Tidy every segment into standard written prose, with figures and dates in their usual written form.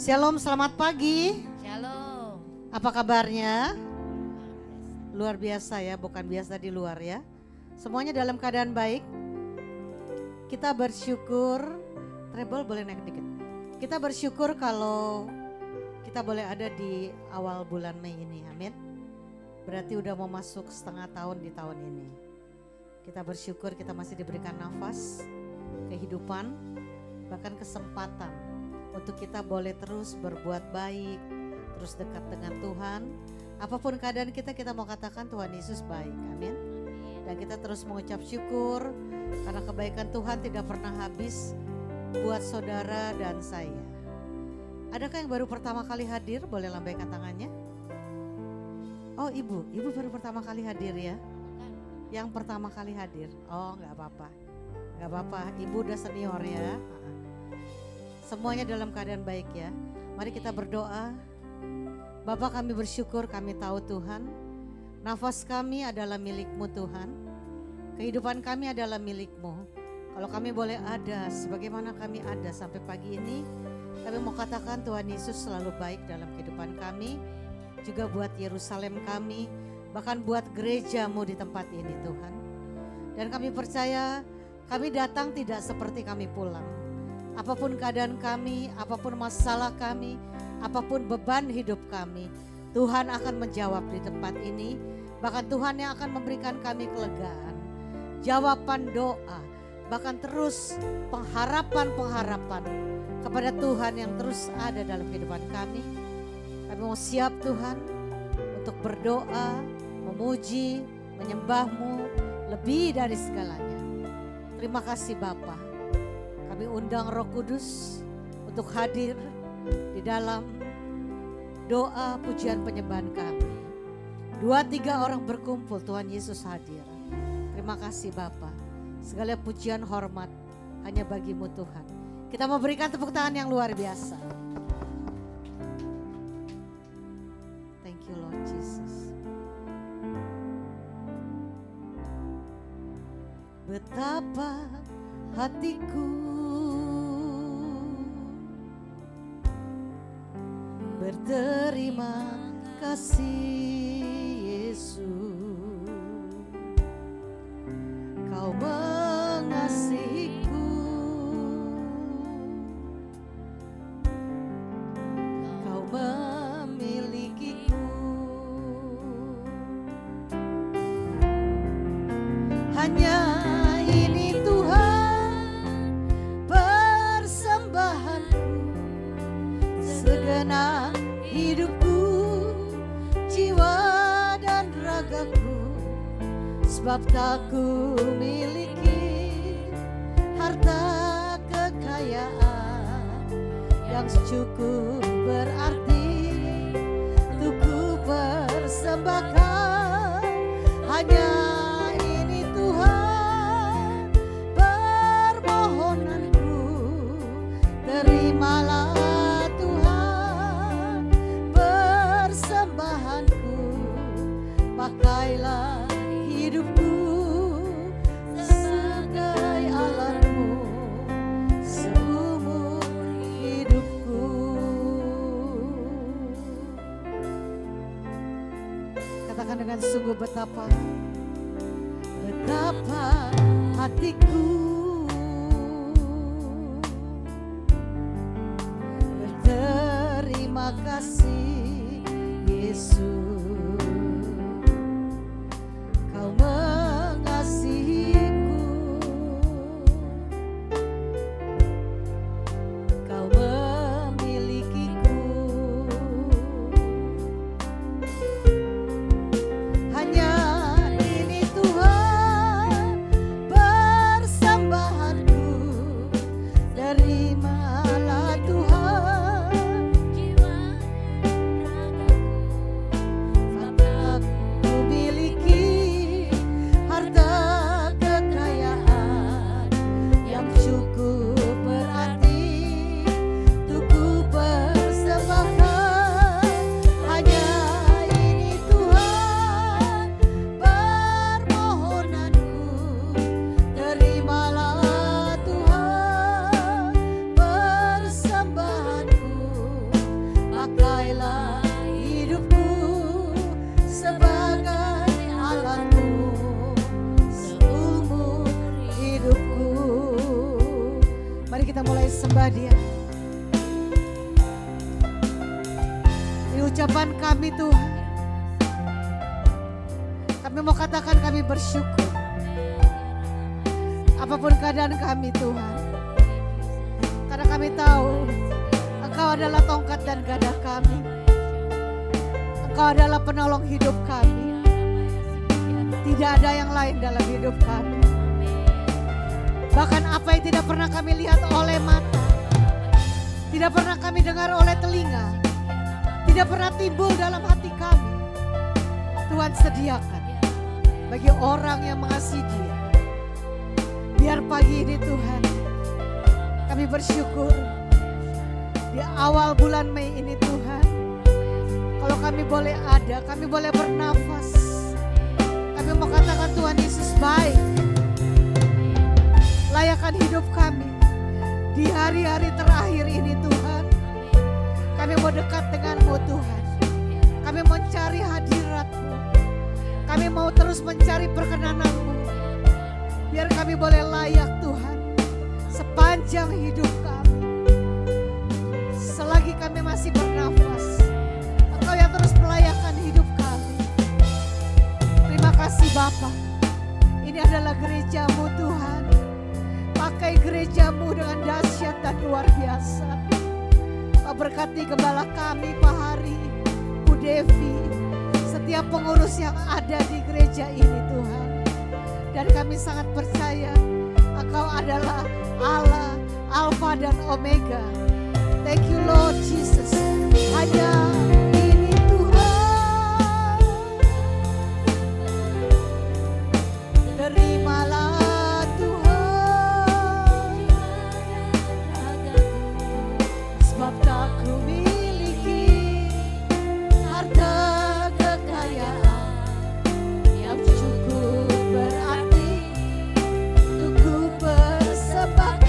Shalom, selamat pagi. Shalom. Apa kabarnya? Luar biasa ya, bukan biasa di luar ya. Semuanya dalam keadaan baik. Kita bersyukur, treble boleh naik dikit. Kita bersyukur kalau kita boleh ada di awal bulan Mei ini, amin. Berarti udah mau masuk setengah tahun di tahun ini. Kita bersyukur kita masih diberikan nafas, kehidupan, bahkan kesempatan untuk kita boleh terus berbuat baik, terus dekat dengan Tuhan. Apapun keadaan kita mau katakan Tuhan Yesus baik, amin. Dan kita terus mengucap syukur karena kebaikan Tuhan tidak pernah habis buat saudara dan saya. Adakah yang baru pertama kali hadir? Boleh lambaikan tangannya. Oh ibu baru pertama kali hadir ya? Yang pertama kali hadir, oh gak apa-apa, ibu udah senior ya. Semuanya dalam keadaan baik ya. Mari kita berdoa. Bapa, kami bersyukur, kami tahu Tuhan, nafas kami adalah milik-Mu Tuhan. Kehidupan kami adalah milik-Mu. Kalau kami boleh ada sebagaimana kami ada sampai pagi ini, kami mau katakan Tuhan Yesus selalu baik dalam kehidupan kami. Juga buat Yerusalem kami, bahkan buat gereja-Mu di tempat ini Tuhan. Dan kami percaya kami datang tidak seperti kami pulang. Apapun keadaan kami, apapun masalah kami, apapun beban hidup kami, Tuhan akan menjawab di tempat ini. Bahkan Tuhan yang akan memberikan kami kelegaan, jawaban doa, bahkan terus pengharapan kepada Tuhan yang terus ada dalam kehidupan kami. Kami mau siap Tuhan untuk berdoa, memuji, menyembah-Mu lebih dari segalanya. Terima kasih Bapa. Kami undang Roh Kudus untuk hadir di dalam doa pujian penyembahan kami. 2-3 orang berkumpul, Tuhan Yesus hadir. Terima kasih Bapa. Segala pujian hormat hanya bagi-Mu Tuhan. Kita mau berikan tepuk tangan yang luar biasa. Thank you Lord Jesus. Betapa hatiku berterima kasih Yesus, Kau mengasihiku, Kau memilikiku. Hanya ini Tuhan persembahanku, segenap hidupku, jiwa dan ragaku. Sebab tak ku miliki harta kekayaan yang cukup berarti untuk ku persembahkan. Hanya ini Tuhan permohonanku, terimalah pakailah hidupku sebagai alatmu seumur hidupku. Katakan dengan sungguh betapa hatiku berterima kasih Yesus. Sembah Dia. Di ucapan kami Tuhan, kami mau katakan kami bersyukur. Apapun keadaan kami Tuhan, karena kami tahu Engkau adalah tongkat dan gada kami. Engkau adalah penolong hidup kami. Tidak ada yang lain dalam hidup kami. Bahkan apa yang tidak pernah kami lihat oleh mata, tidak pernah kami dengar oleh telinga, tidak pernah timbul dalam hati kami, Tuhan sediakan bagi orang yang mengasihi Dia. Biar pagi ini Tuhan, kami bersyukur di awal bulan Mei ini Tuhan, kalau kami boleh ada, kami boleh bernafas, kami mau katakan Tuhan Yesus baik. Layakan hidup kami di hari-hari terakhir ini Tuhan. Kami mau dekat dengan-Mu Tuhan. Kami mau cari hadirat-Mu. Kami mau terus mencari perkenan-Mu. Biar kami boleh layak Tuhan sepanjang hidup kami. Selagi kami masih bernafas, Engkau yang terus melayakan hidup kami. Terima kasih Bapa. Ini adalah gereja-Mu Tuhan. Pakai gereja-Mu dengan dahsyat dan luar biasa. Pak berkati gembala kami, Pak Hari, Bu Devi, setiap pengurus yang ada di gereja ini Tuhan. Dan kami sangat percaya Engkau adalah Allah, Alfa dan Omega. Thank you Lord Jesus. Hanya ini Tuhan. Terimalah sebab tak ku miliki harta kekayaan yang cukup berarti untuk ku persembahkan.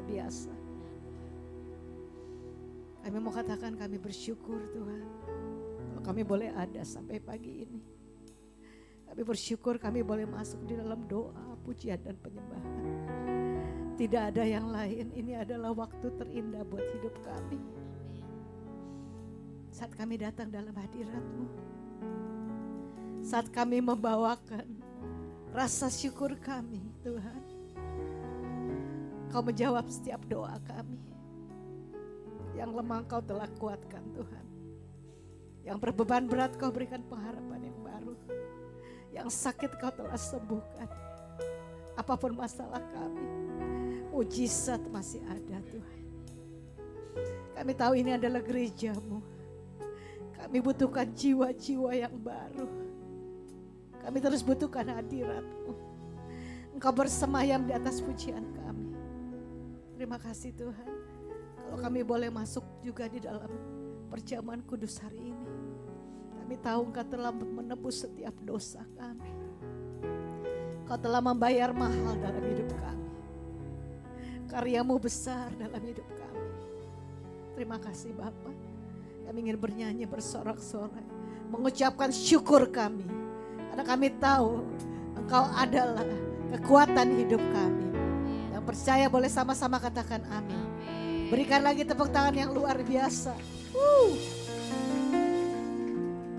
biasa. Kami mau katakan kami bersyukur Tuhan. Kalau kami boleh ada sampai pagi ini. Kami bersyukur kami boleh masuk di dalam doa, pujian dan penyembahan. Tidak ada yang lain, ini adalah waktu terindah buat hidup kami. Saat kami datang dalam hadirat-Mu. Saat kami membawakan rasa syukur kami Tuhan. Kau menjawab setiap doa kami. Yang lemah Kau telah kuatkan Tuhan. Yang berbeban berat Kau berikan pengharapan yang baru. Yang sakit Kau telah sembuhkan. Apapun masalah kami, mujizat masih ada Tuhan. Kami tahu ini adalah gereja-Mu. Kami butuhkan jiwa-jiwa yang baru. Kami terus butuhkan hadirat-Mu. Engkau bersemayam di atas pujian kami. Terima kasih Tuhan. Kalau kami boleh masuk juga di dalam perjamuan kudus hari ini. Kami tahu Engkau telah menebus setiap dosa kami. Engkau telah membayar mahal dalam hidup kami. Karya-Mu besar dalam hidup kami. Terima kasih Bapa. Kami ingin bernyanyi bersorak-sorai. Mengucapkan syukur kami. Karena kami tahu Engkau adalah kekuatan hidup kami. Yang percaya boleh sama-sama katakan amin. Berikan lagi tepuk tangan yang luar biasa.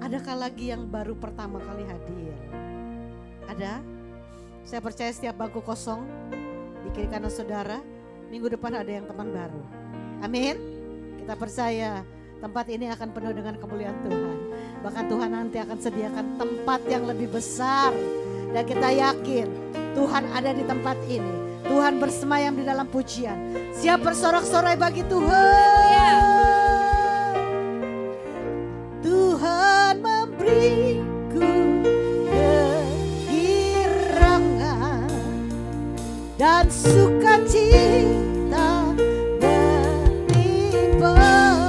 Adakah lagi yang baru pertama kali hadir? Ada? Saya percaya setiap bangku kosong di kiri kanan saudara, minggu depan ada yang teman baru. Amin. Kita percaya tempat ini akan penuh dengan kemuliaan Tuhan. Bahkan Tuhan nanti akan sediakan tempat yang lebih besar. Dan kita yakin Tuhan ada di tempat ini. Tuhan bersemayam di dalam pujian. Siap bersorak-sorai bagi Tuhan. Tuhan memberiku kegirangan dan sukacita melimpah.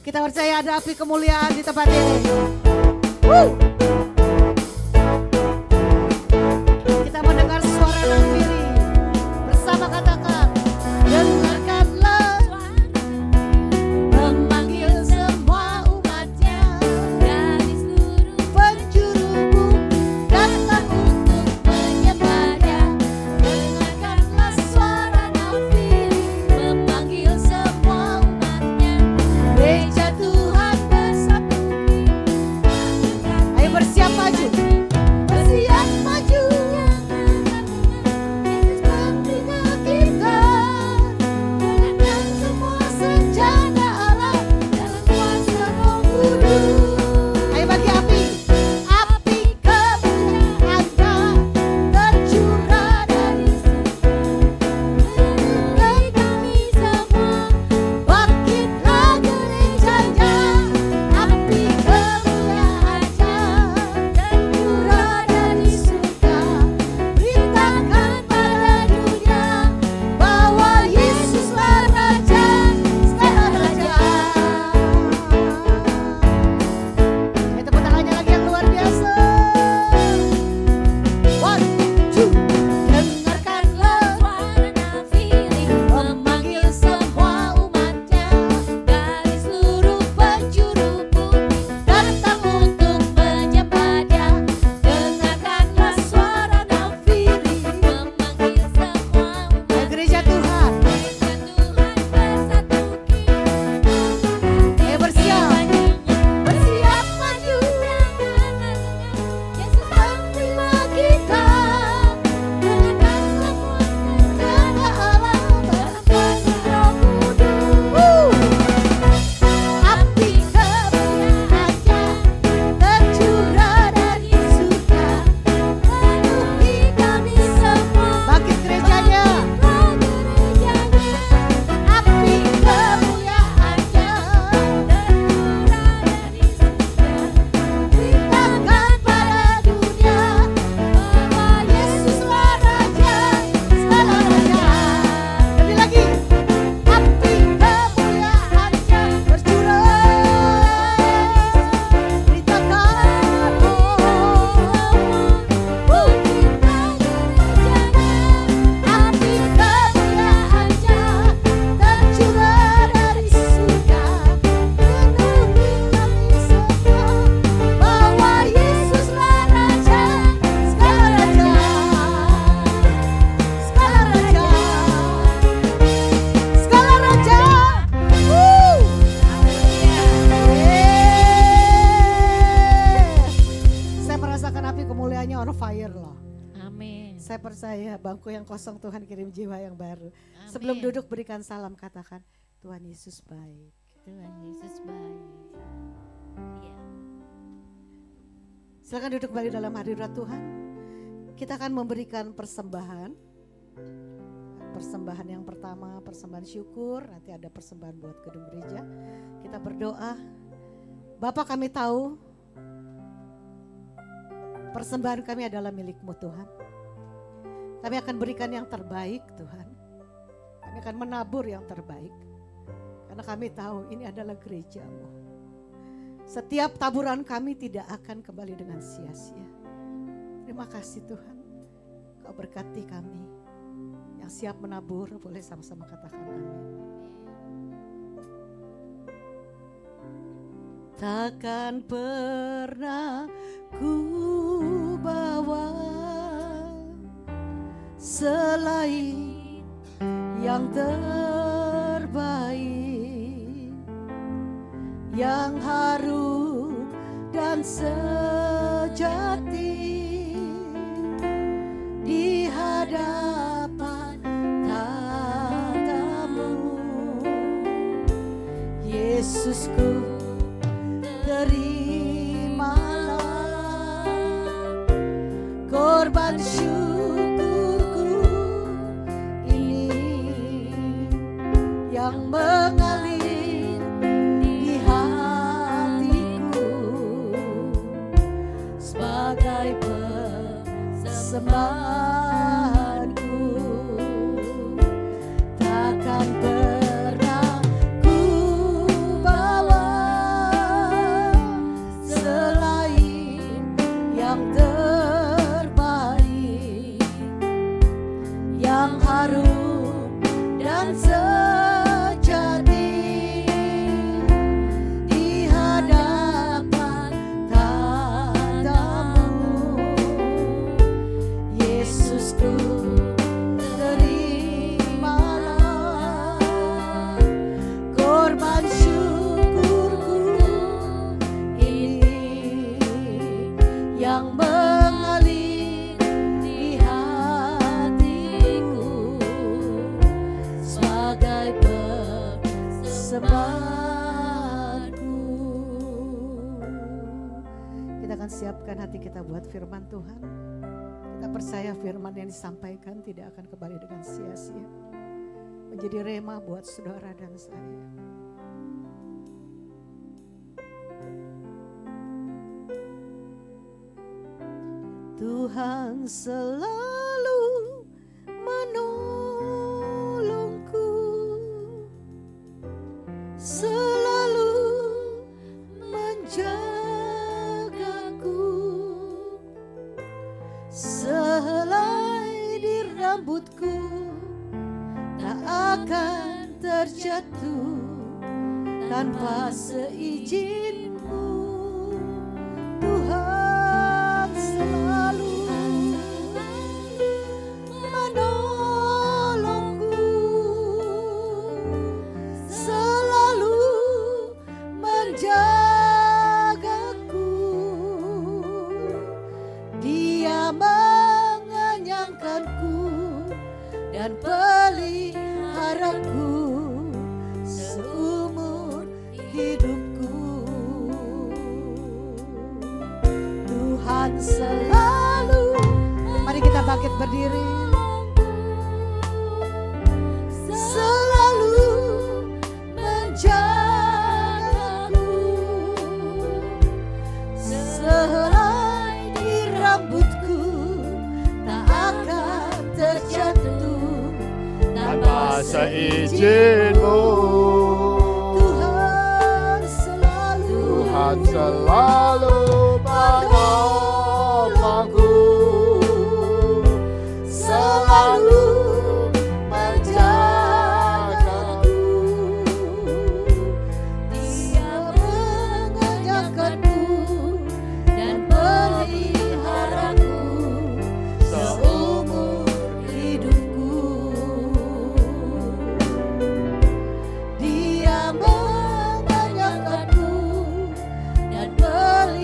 Kita percaya ada api kemuliaan di tempat ini. Saya percaya bangku yang kosong Tuhan kirim jiwa yang baru. Amin. Sebelum duduk berikan salam, katakan Tuhan Yesus baik. Tuhan Yesus baik. Ya. Silakan duduk kembali dalam hadirat Tuhan. Kita akan memberikan persembahan. Persembahan yang pertama, persembahan syukur. Nanti ada persembahan buat gedung gereja. Kita berdoa. Bapa, kami tahu persembahan kami adalah milik-Mu Tuhan. Kami akan berikan yang terbaik Tuhan. Kami akan menabur yang terbaik. Karena kami tahu ini adalah gereja-Mu. Setiap taburan kami tidak akan kembali dengan sia-sia. Terima kasih Tuhan. Kau berkati kami. Yang siap menabur boleh sama-sama katakan amin. Takkan pernah ku bawa selain yang terbaik, yang harum dan sejati di hadapan tatamu. Yesusku, terimalah korban syukurku ini yang mengalir di hatiku sebagai persembahanku. Takkan pernah ku bawa selain yang terbaik, yang harum dan sejati di hadapan tatamu. Yesusku, terimalah korban syukurku ini yang mengalir di hatiku sebagai persembahanku. Kita akan siapkan hati kita buat firman Tuhan. Kita percaya firman yang disampaikan tidak akan kembali dengan sia-sia. Menjadi rema buat saudara dan saya. Tuhan selalu menolongku, selalu menjagaku. Sehelai di rambutku tak akan terjatuh tanpa seizin-Mu. Tuhan selalu menolongku, selalu menjagaku. Dia mengenyangkanku dan peliharaku seumur hidupku. Tuhan selalu, mari kita bangkit berdiri. Selalu menjagaku, sehelai di rambutku tak akan terjatuh tanpa seizin-Mu. Tuhan selalu menolongku, selalu menjagaku. Dia mengenyangkanku dan peliharaku seumur hidupku. Dia mengenyangkanku dan peliharaku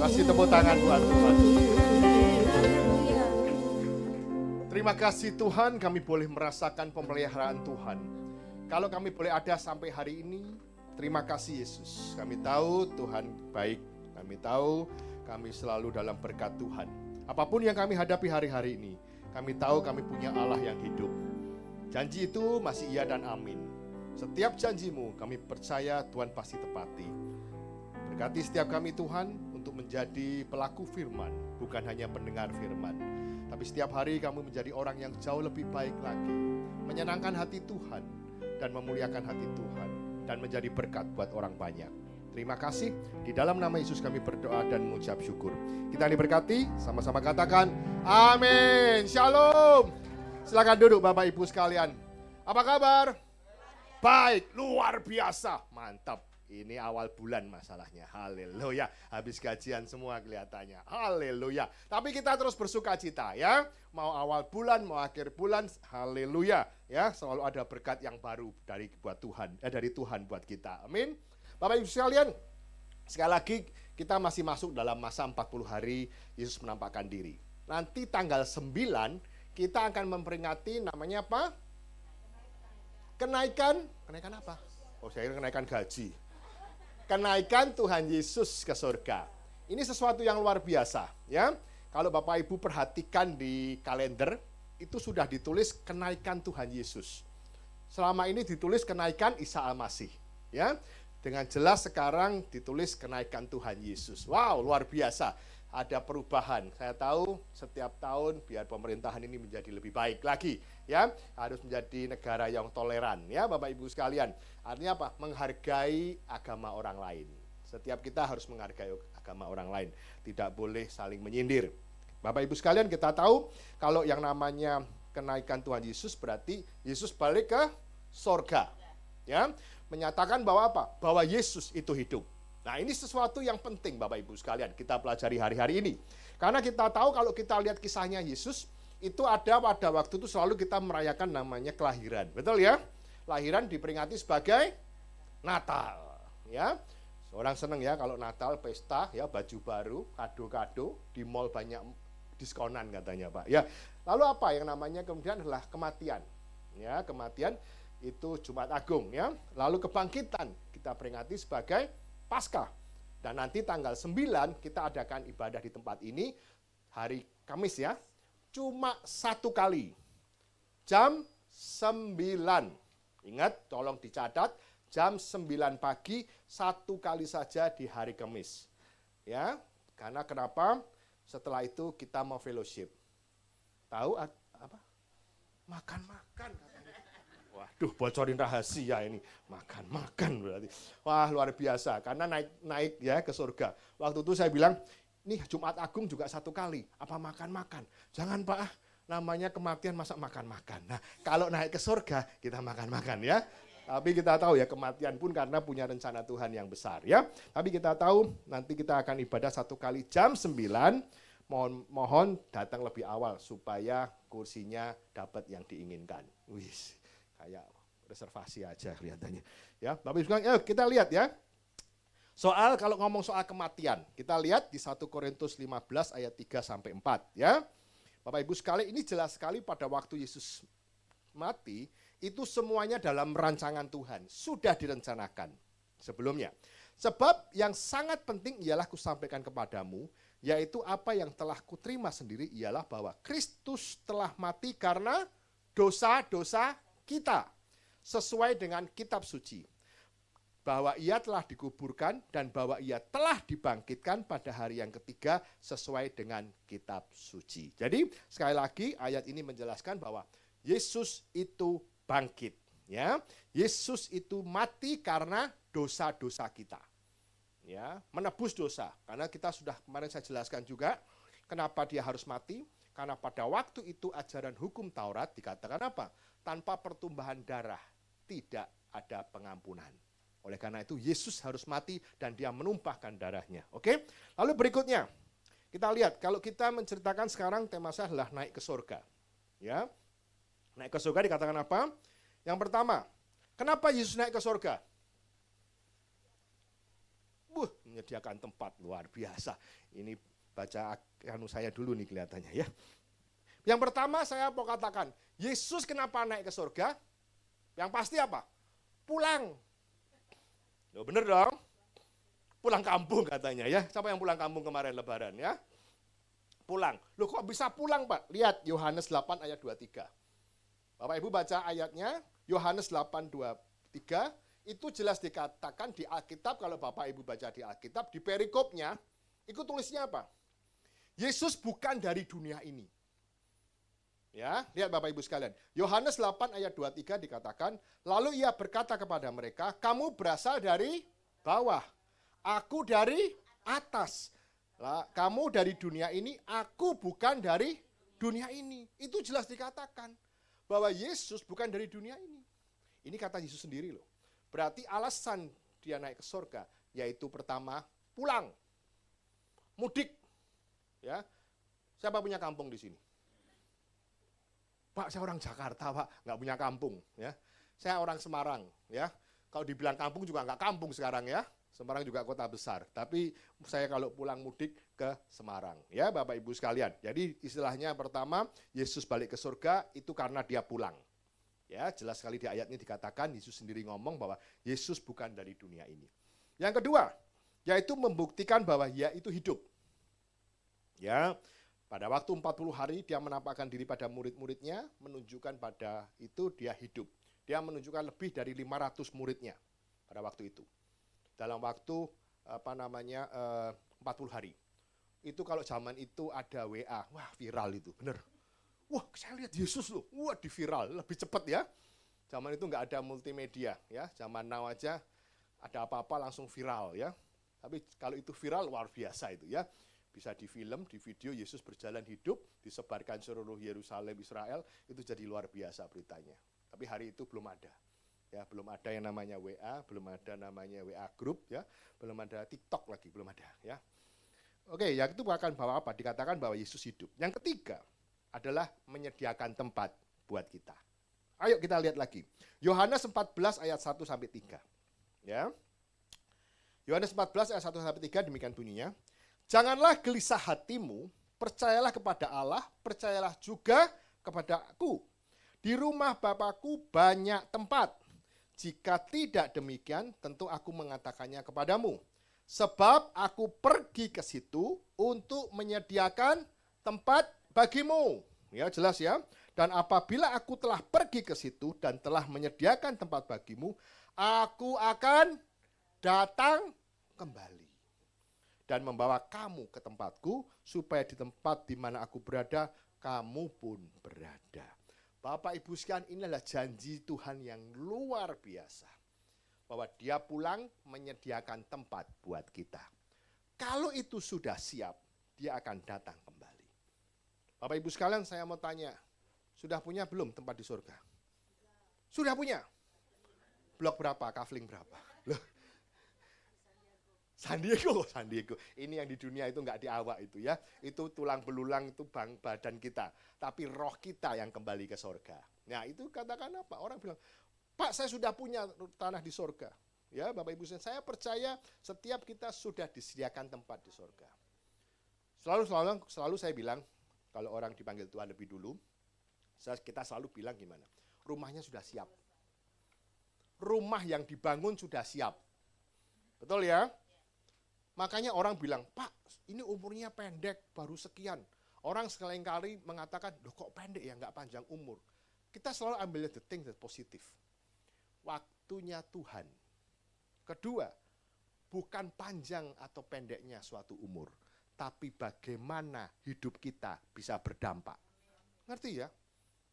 Kasih tepuk tangan buat Tuhan. Terima kasih Tuhan, kami boleh merasakan pemeliharaan Tuhan. Kalau kami boleh ada sampai hari ini, terima kasih Yesus. Kami tahu Tuhan baik, kami tahu kami selalu dalam berkat Tuhan. Apapun yang kami hadapi hari-hari ini, kami tahu kami punya Allah yang hidup. Janji itu masih iya dan amin. Setiap janjimu kami percaya Tuhan pasti tepati. Berkati setiap kami Tuhan untuk menjadi pelaku firman, bukan hanya pendengar firman. Tapi setiap hari kamu menjadi orang yang jauh lebih baik lagi. Menyenangkan hati Tuhan dan memuliakan hati Tuhan. Dan menjadi berkat buat orang banyak. Terima kasih. Di dalam nama Yesus kami berdoa dan mengucap syukur. Kita diberkati, sama-sama katakan amin. Shalom. Silakan duduk Bapak Ibu sekalian. Apa kabar? Baik, luar biasa. Mantap. Ini awal bulan masalahnya. Haleluya. Habis gajian semua kelihatannya. Haleluya. Tapi kita terus bersuka cita ya. Mau awal bulan, mau akhir bulan. Haleluya. Ya, selalu ada berkat yang baru dari Tuhan buat kita. Amin. Bapak Ibu sekalian, sekali lagi kita masih masuk dalam masa 40 hari Yesus menampakkan diri. Nanti tanggal 9 kita akan memperingati namanya apa? Kenaikan apa? Oh, saya kira kenaikan gaji. Kenaikan Tuhan Yesus ke surga. Ini sesuatu yang luar biasa, ya. Kalau Bapak Ibu perhatikan di kalender, itu sudah ditulis kenaikan Tuhan Yesus. Selama ini ditulis kenaikan Isa Al-Masih, ya. Dengan jelas sekarang ditulis kenaikan Tuhan Yesus. Wow, luar biasa. Ada perubahan. Saya tahu setiap tahun biar pemerintahan ini menjadi lebih baik lagi, ya. Harus menjadi negara yang toleran, ya Bapak Ibu sekalian. Artinya apa? Menghargai agama orang lain. Setiap kita harus menghargai agama orang lain. Tidak boleh saling menyindir. Bapak Ibu sekalian, kita tahu kalau yang namanya kenaikan Tuhan Yesus berarti Yesus balik ke sorga, ya. Menyatakan bahwa apa? Bahwa Yesus itu hidup. Nah, ini sesuatu yang penting Bapak Ibu sekalian kita pelajari hari-hari ini. Karena kita tahu kalau kita lihat kisahnya Yesus, itu ada pada waktu itu selalu kita merayakan namanya kelahiran. Betul ya? Lahiran diperingati sebagai Natal, ya. Orang seneng ya kalau Natal pesta, ya, baju baru, kado-kado, di mall banyak diskonan katanya, Pak. Ya. Lalu apa yang namanya kemudian adalah kematian. Ya, kematian itu Jumat Agung, ya. Lalu kebangkitan kita peringati sebagai Paskah. Dan nanti tanggal 9 kita adakan ibadah di tempat ini hari Kamis, ya. Cuma satu kali. Jam 9. Ingat, tolong dicatat, jam 9 pagi satu kali saja di hari Kamis. Ya, karena kenapa? Setelah itu kita mau fellowship. Tahu apa? Makan-makan. Waduh, bocorin rahasia ini. Makan berarti. Wah, luar biasa. Karena naik ya ke surga. Waktu itu saya bilang, nih Jumat Agung juga satu kali. Apa makan-makan? Jangan Pak, namanya kematian masa makan-makan. Nah, kalau naik ke surga, kita makan-makan ya. Tapi kita tahu ya, kematian pun karena punya rencana Tuhan yang besar ya. Tapi kita tahu, nanti kita akan ibadah satu kali jam 9. Mohon datang lebih awal supaya kursinya dapat yang diinginkan. Wih. Kayak reservasi aja kelihatannya. Ya, Bapak Ibu sekalian, kita lihat ya. Kalau ngomong soal kematian, kita lihat di 1 Korintus 15 ayat 3 sampai 4 ya. Bapak Ibu sekalian, ini jelas sekali pada waktu Yesus mati, itu semuanya dalam rancangan Tuhan, sudah direncanakan sebelumnya. Sebab yang sangat penting ialah kusampaikan kepadamu, yaitu apa yang telah kuterima sendiri ialah bahwa Kristus telah mati karena dosa-dosa kita, sesuai dengan kitab suci, bahwa ia telah dikuburkan dan bahwa ia telah dibangkitkan pada hari yang ketiga sesuai dengan kitab suci. Jadi sekali lagi ayat ini menjelaskan bahwa Yesus itu bangkit, ya. Yesus itu mati karena dosa-dosa kita, ya, menebus dosa. Karena kita sudah kemarin saya jelaskan juga kenapa dia harus mati. Karena pada waktu itu ajaran hukum Taurat dikatakan apa? Tanpa pertumbuhan darah tidak ada pengampunan. Oleh karena itu Yesus harus mati dan dia menumpahkan darahnya. Oke? Lalu berikutnya kita lihat kalau kita menceritakan sekarang tema saya adalah naik ke surga. Ya. Naik ke surga dikatakan apa? Yang pertama, kenapa Yesus naik ke surga? menyediakan tempat, luar biasa. Ini baca saya dulu nih kelihatannya ya. Yang pertama saya mau katakan, Yesus kenapa naik ke surga? Yang pasti apa? Pulang. Loh, bener dong? Pulang kampung katanya ya. Siapa yang pulang kampung kemarin lebaran ya? Pulang. Loh kok bisa pulang Pak? Lihat Yohanes 8 ayat 23. Bapak Ibu baca ayatnya, Yohanes 8, 23, itu jelas dikatakan di Alkitab, kalau Bapak Ibu baca di Alkitab, di perikopnya, itu tulisnya apa? Yesus bukan dari dunia ini. Ya, lihat Bapak Ibu sekalian. Yohanes 8 ayat 23 dikatakan, lalu ia berkata kepada mereka, kamu berasal dari bawah, aku dari atas. Kamu dari dunia ini, aku bukan dari dunia ini. Itu jelas dikatakan bahwa Yesus bukan dari dunia ini. Ini kata Yesus sendiri loh. Berarti alasan dia naik ke surga, yaitu pertama, pulang. Mudik. Ya. Siapa punya kampung di sini? Pak, saya orang Jakarta, Pak, nggak punya kampung. Ya. Saya orang Semarang. Ya. Kalau dibilang kampung juga nggak kampung sekarang ya. Semarang juga kota besar. Tapi saya kalau pulang mudik ke Semarang. Ya Bapak Ibu sekalian. Jadi istilahnya pertama, Yesus balik ke surga itu karena dia pulang. Ya, jelas sekali di ayat ini dikatakan, Yesus sendiri ngomong bahwa Yesus bukan dari dunia ini. Yang kedua, yaitu membuktikan bahwa dia itu hidup. Ya, pada waktu 40 hari dia menampakkan diri pada murid-muridnya, menunjukkan pada itu dia hidup. Dia menunjukkan lebih dari 500 muridnya pada waktu itu. Dalam waktu 40 hari. Itu kalau zaman itu ada WA, wah viral itu, bener. Wah saya lihat Yesus loh, wah di viral, lebih cepat ya. Zaman itu nggak ada multimedia ya, zaman now aja ada apa-apa langsung viral ya. Tapi kalau itu viral luar biasa itu ya. Bisa di film, di video Yesus berjalan hidup, disebarkan seluruh Yerusalem, Israel, itu jadi luar biasa beritanya. Tapi hari itu belum ada. Ya, belum ada yang namanya WA, belum ada namanya WA group ya, belum ada TikTok lagi, belum ada ya. Oke, yang itu akan bahwa apa? Dikatakan bahwa Yesus hidup. Yang ketiga adalah menyediakan tempat buat kita. Ayo kita lihat lagi. Yohanes 14 ayat 1 sampai 3. Ya. Yohanes 14 ayat 1 sampai 3 demikian bunyinya. Janganlah gelisah hatimu, percayalah kepada Allah, percayalah juga kepada aku. Di rumah Bapakku banyak tempat. Jika tidak demikian, tentu aku mengatakannya kepadamu. Sebab aku pergi ke situ untuk menyediakan tempat bagimu. Ya, jelas ya. Dan apabila aku telah pergi ke situ dan telah menyediakan tempat bagimu, aku akan datang kembali dan membawa kamu ke tempatku, supaya di tempat di mana aku berada, kamu pun berada. Bapak Ibu sekalian, ini adalah janji Tuhan yang luar biasa. Bahwa dia pulang menyediakan tempat buat kita. Kalau itu sudah siap, dia akan datang kembali. Bapak Ibu sekalian, saya mau tanya, sudah punya belum tempat di surga? Sudah punya? Blok berapa, kafling berapa? Loh. San Diego. Ini yang di dunia itu enggak di awak itu ya. Itu tulang belulang, itu badan kita. Tapi roh kita yang kembali ke surga. Nah itu katakan apa? Orang bilang, Pak saya sudah punya tanah di surga. Ya Bapak Ibu saya percaya setiap kita sudah disediakan tempat di surga. Selalu saya bilang, kalau orang dipanggil Tuhan lebih dulu, kita selalu bilang gimana? Rumahnya sudah siap. Rumah yang dibangun sudah siap. Betul ya? Makanya orang bilang, Pak, ini umurnya pendek, baru sekian. Orang sekali-kali mengatakan, loh kok pendek ya, nggak panjang umur. Kita selalu ambil the thing that positif. Waktunya Tuhan. Kedua, bukan panjang atau pendeknya suatu umur, tapi bagaimana hidup kita bisa berdampak. Ngerti ya?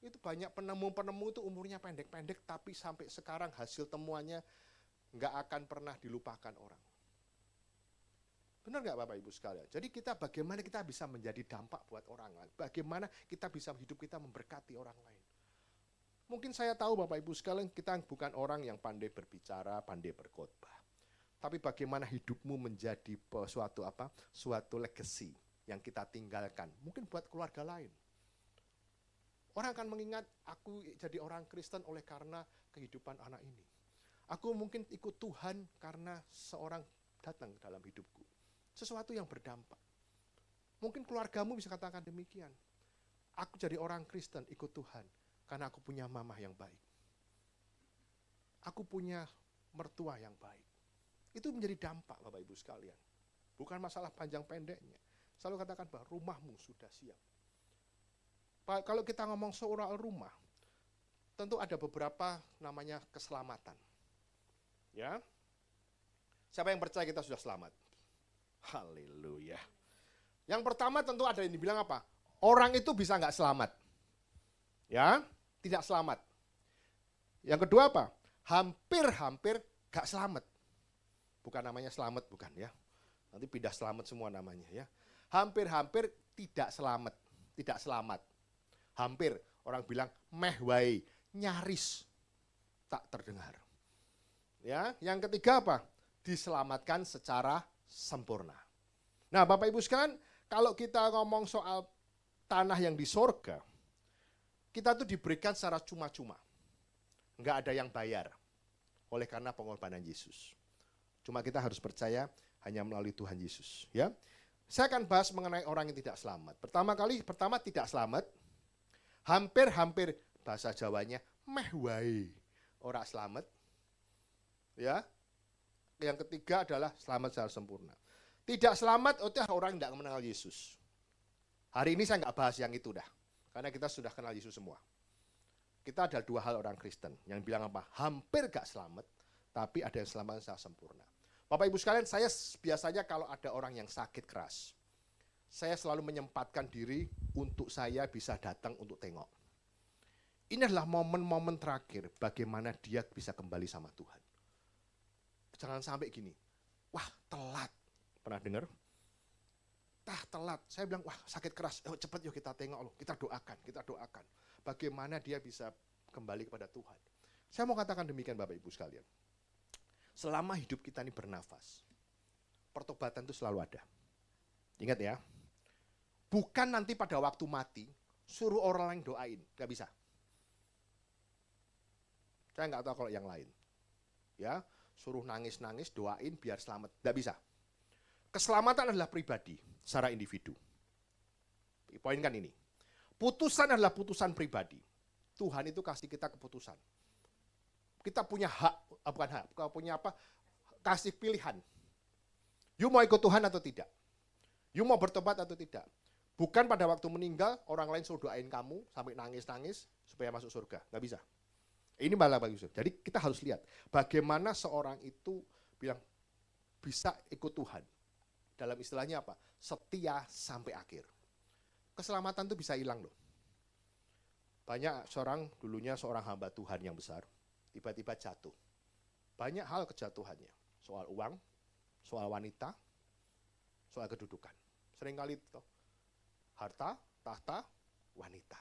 Itu banyak penemu-penemu itu umurnya pendek-pendek, tapi sampai sekarang hasil temuannya nggak akan pernah dilupakan orang. Benar nggak Bapak Ibu sekalian? Jadi bagaimana kita bisa menjadi dampak buat orang lain? Bagaimana kita bisa hidup kita memberkati orang lain? Mungkin saya tahu Bapak Ibu sekalian, kita bukan orang yang pandai berbicara, pandai berkhotbah. Tapi bagaimana hidupmu menjadi suatu legacy yang kita tinggalkan. Mungkin buat keluarga lain. Orang akan mengingat, aku jadi orang Kristen karena kehidupan anak ini. Aku mungkin ikut Tuhan karena seorang datang ke dalam hidupku. Sesuatu yang berdampak. Mungkin keluargamu bisa katakan demikian. Aku jadi orang Kristen ikut Tuhan karena aku punya mamah yang baik. Aku punya mertua yang baik. Itu menjadi dampak Bapak Ibu sekalian. Bukan masalah panjang pendeknya. Selalu katakan bahwa rumahmu sudah siap. Kalau kita ngomong soal rumah, tentu ada beberapa namanya keselamatan. Ya. Siapa yang percaya kita sudah selamat? Haleluya. Yang pertama tentu ada yang dibilang apa? Orang itu bisa nggak selamat. Ya, tidak selamat. Yang kedua apa? Hampir-hampir nggak selamat. Bukan namanya selamat, bukan ya. Nanti pindah selamat semua namanya ya. Hampir-hampir tidak selamat. Tidak selamat. Hampir, orang bilang meh wae, nyaris tak terdengar. Ya, yang ketiga apa? Diselamatkan secara sempurna. Nah, Bapak Ibu sekalian, kalau kita ngomong soal tanah yang di sorga, kita tuh diberikan secara cuma-cuma. Enggak ada yang bayar. Oleh karena pengorbanan Yesus. Cuma kita harus percaya hanya melalui Tuhan Yesus. Ya, saya akan bahas mengenai orang yang tidak selamat. Pertama tidak selamat. Hampir-hampir bahasa Jawanya meh wae ora selamat. Ya. Yang ketiga adalah selamat secara sempurna. Tidak selamat orang yang tidak mengenal Yesus. Hari ini saya nggak bahas yang itu dah. Karena kita sudah kenal Yesus semua. Kita ada dua hal orang Kristen. Yang bilang apa? Hampir gak selamat, tapi ada yang selamat secara sempurna. Bapak Ibu sekalian, saya biasanya kalau ada orang yang sakit keras, saya selalu menyempatkan diri untuk saya bisa datang untuk tengok. Ini adalah momen-momen terakhir bagaimana dia bisa kembali sama Tuhan. Jangan sampai gini, wah telat. Pernah dengar? Telat. Saya bilang, wah sakit keras, cepat yuk kita tengok loh, kita doakan. Bagaimana dia bisa kembali kepada Tuhan. Saya mau katakan demikian Bapak Ibu sekalian. Selama hidup kita ini bernafas, pertobatan itu selalu ada. Ingat ya, bukan nanti pada waktu mati, suruh orang lain doain, gak bisa. Saya nggak tahu kalau yang lain. Ya, suruh nangis-nangis, doain biar selamat, gak bisa. Keselamatan adalah pribadi, secara individu. Poin kan ini. Putusan adalah putusan pribadi. Tuhan itu kasih kita keputusan. Kita punya hak, bukan hak, kita punya apa? Kasih pilihan. You mau ikut Tuhan atau tidak? You mau bertobat atau tidak? Bukan pada waktu meninggal, orang lain suruh doain kamu sampai nangis-nangis supaya masuk surga. Nggak bisa. Ini malah bagus. Jadi kita harus lihat bagaimana seorang itu bilang bisa ikut Tuhan. Dalam istilahnya apa? Setia sampai akhir. Keselamatan itu bisa hilang loh. Banyak dulunya seorang hamba Tuhan yang besar, tiba-tiba jatuh. Banyak hal kejatuhannya. Soal uang, soal wanita, soal kedudukan. Seringkali itu harta, tahta, wanita.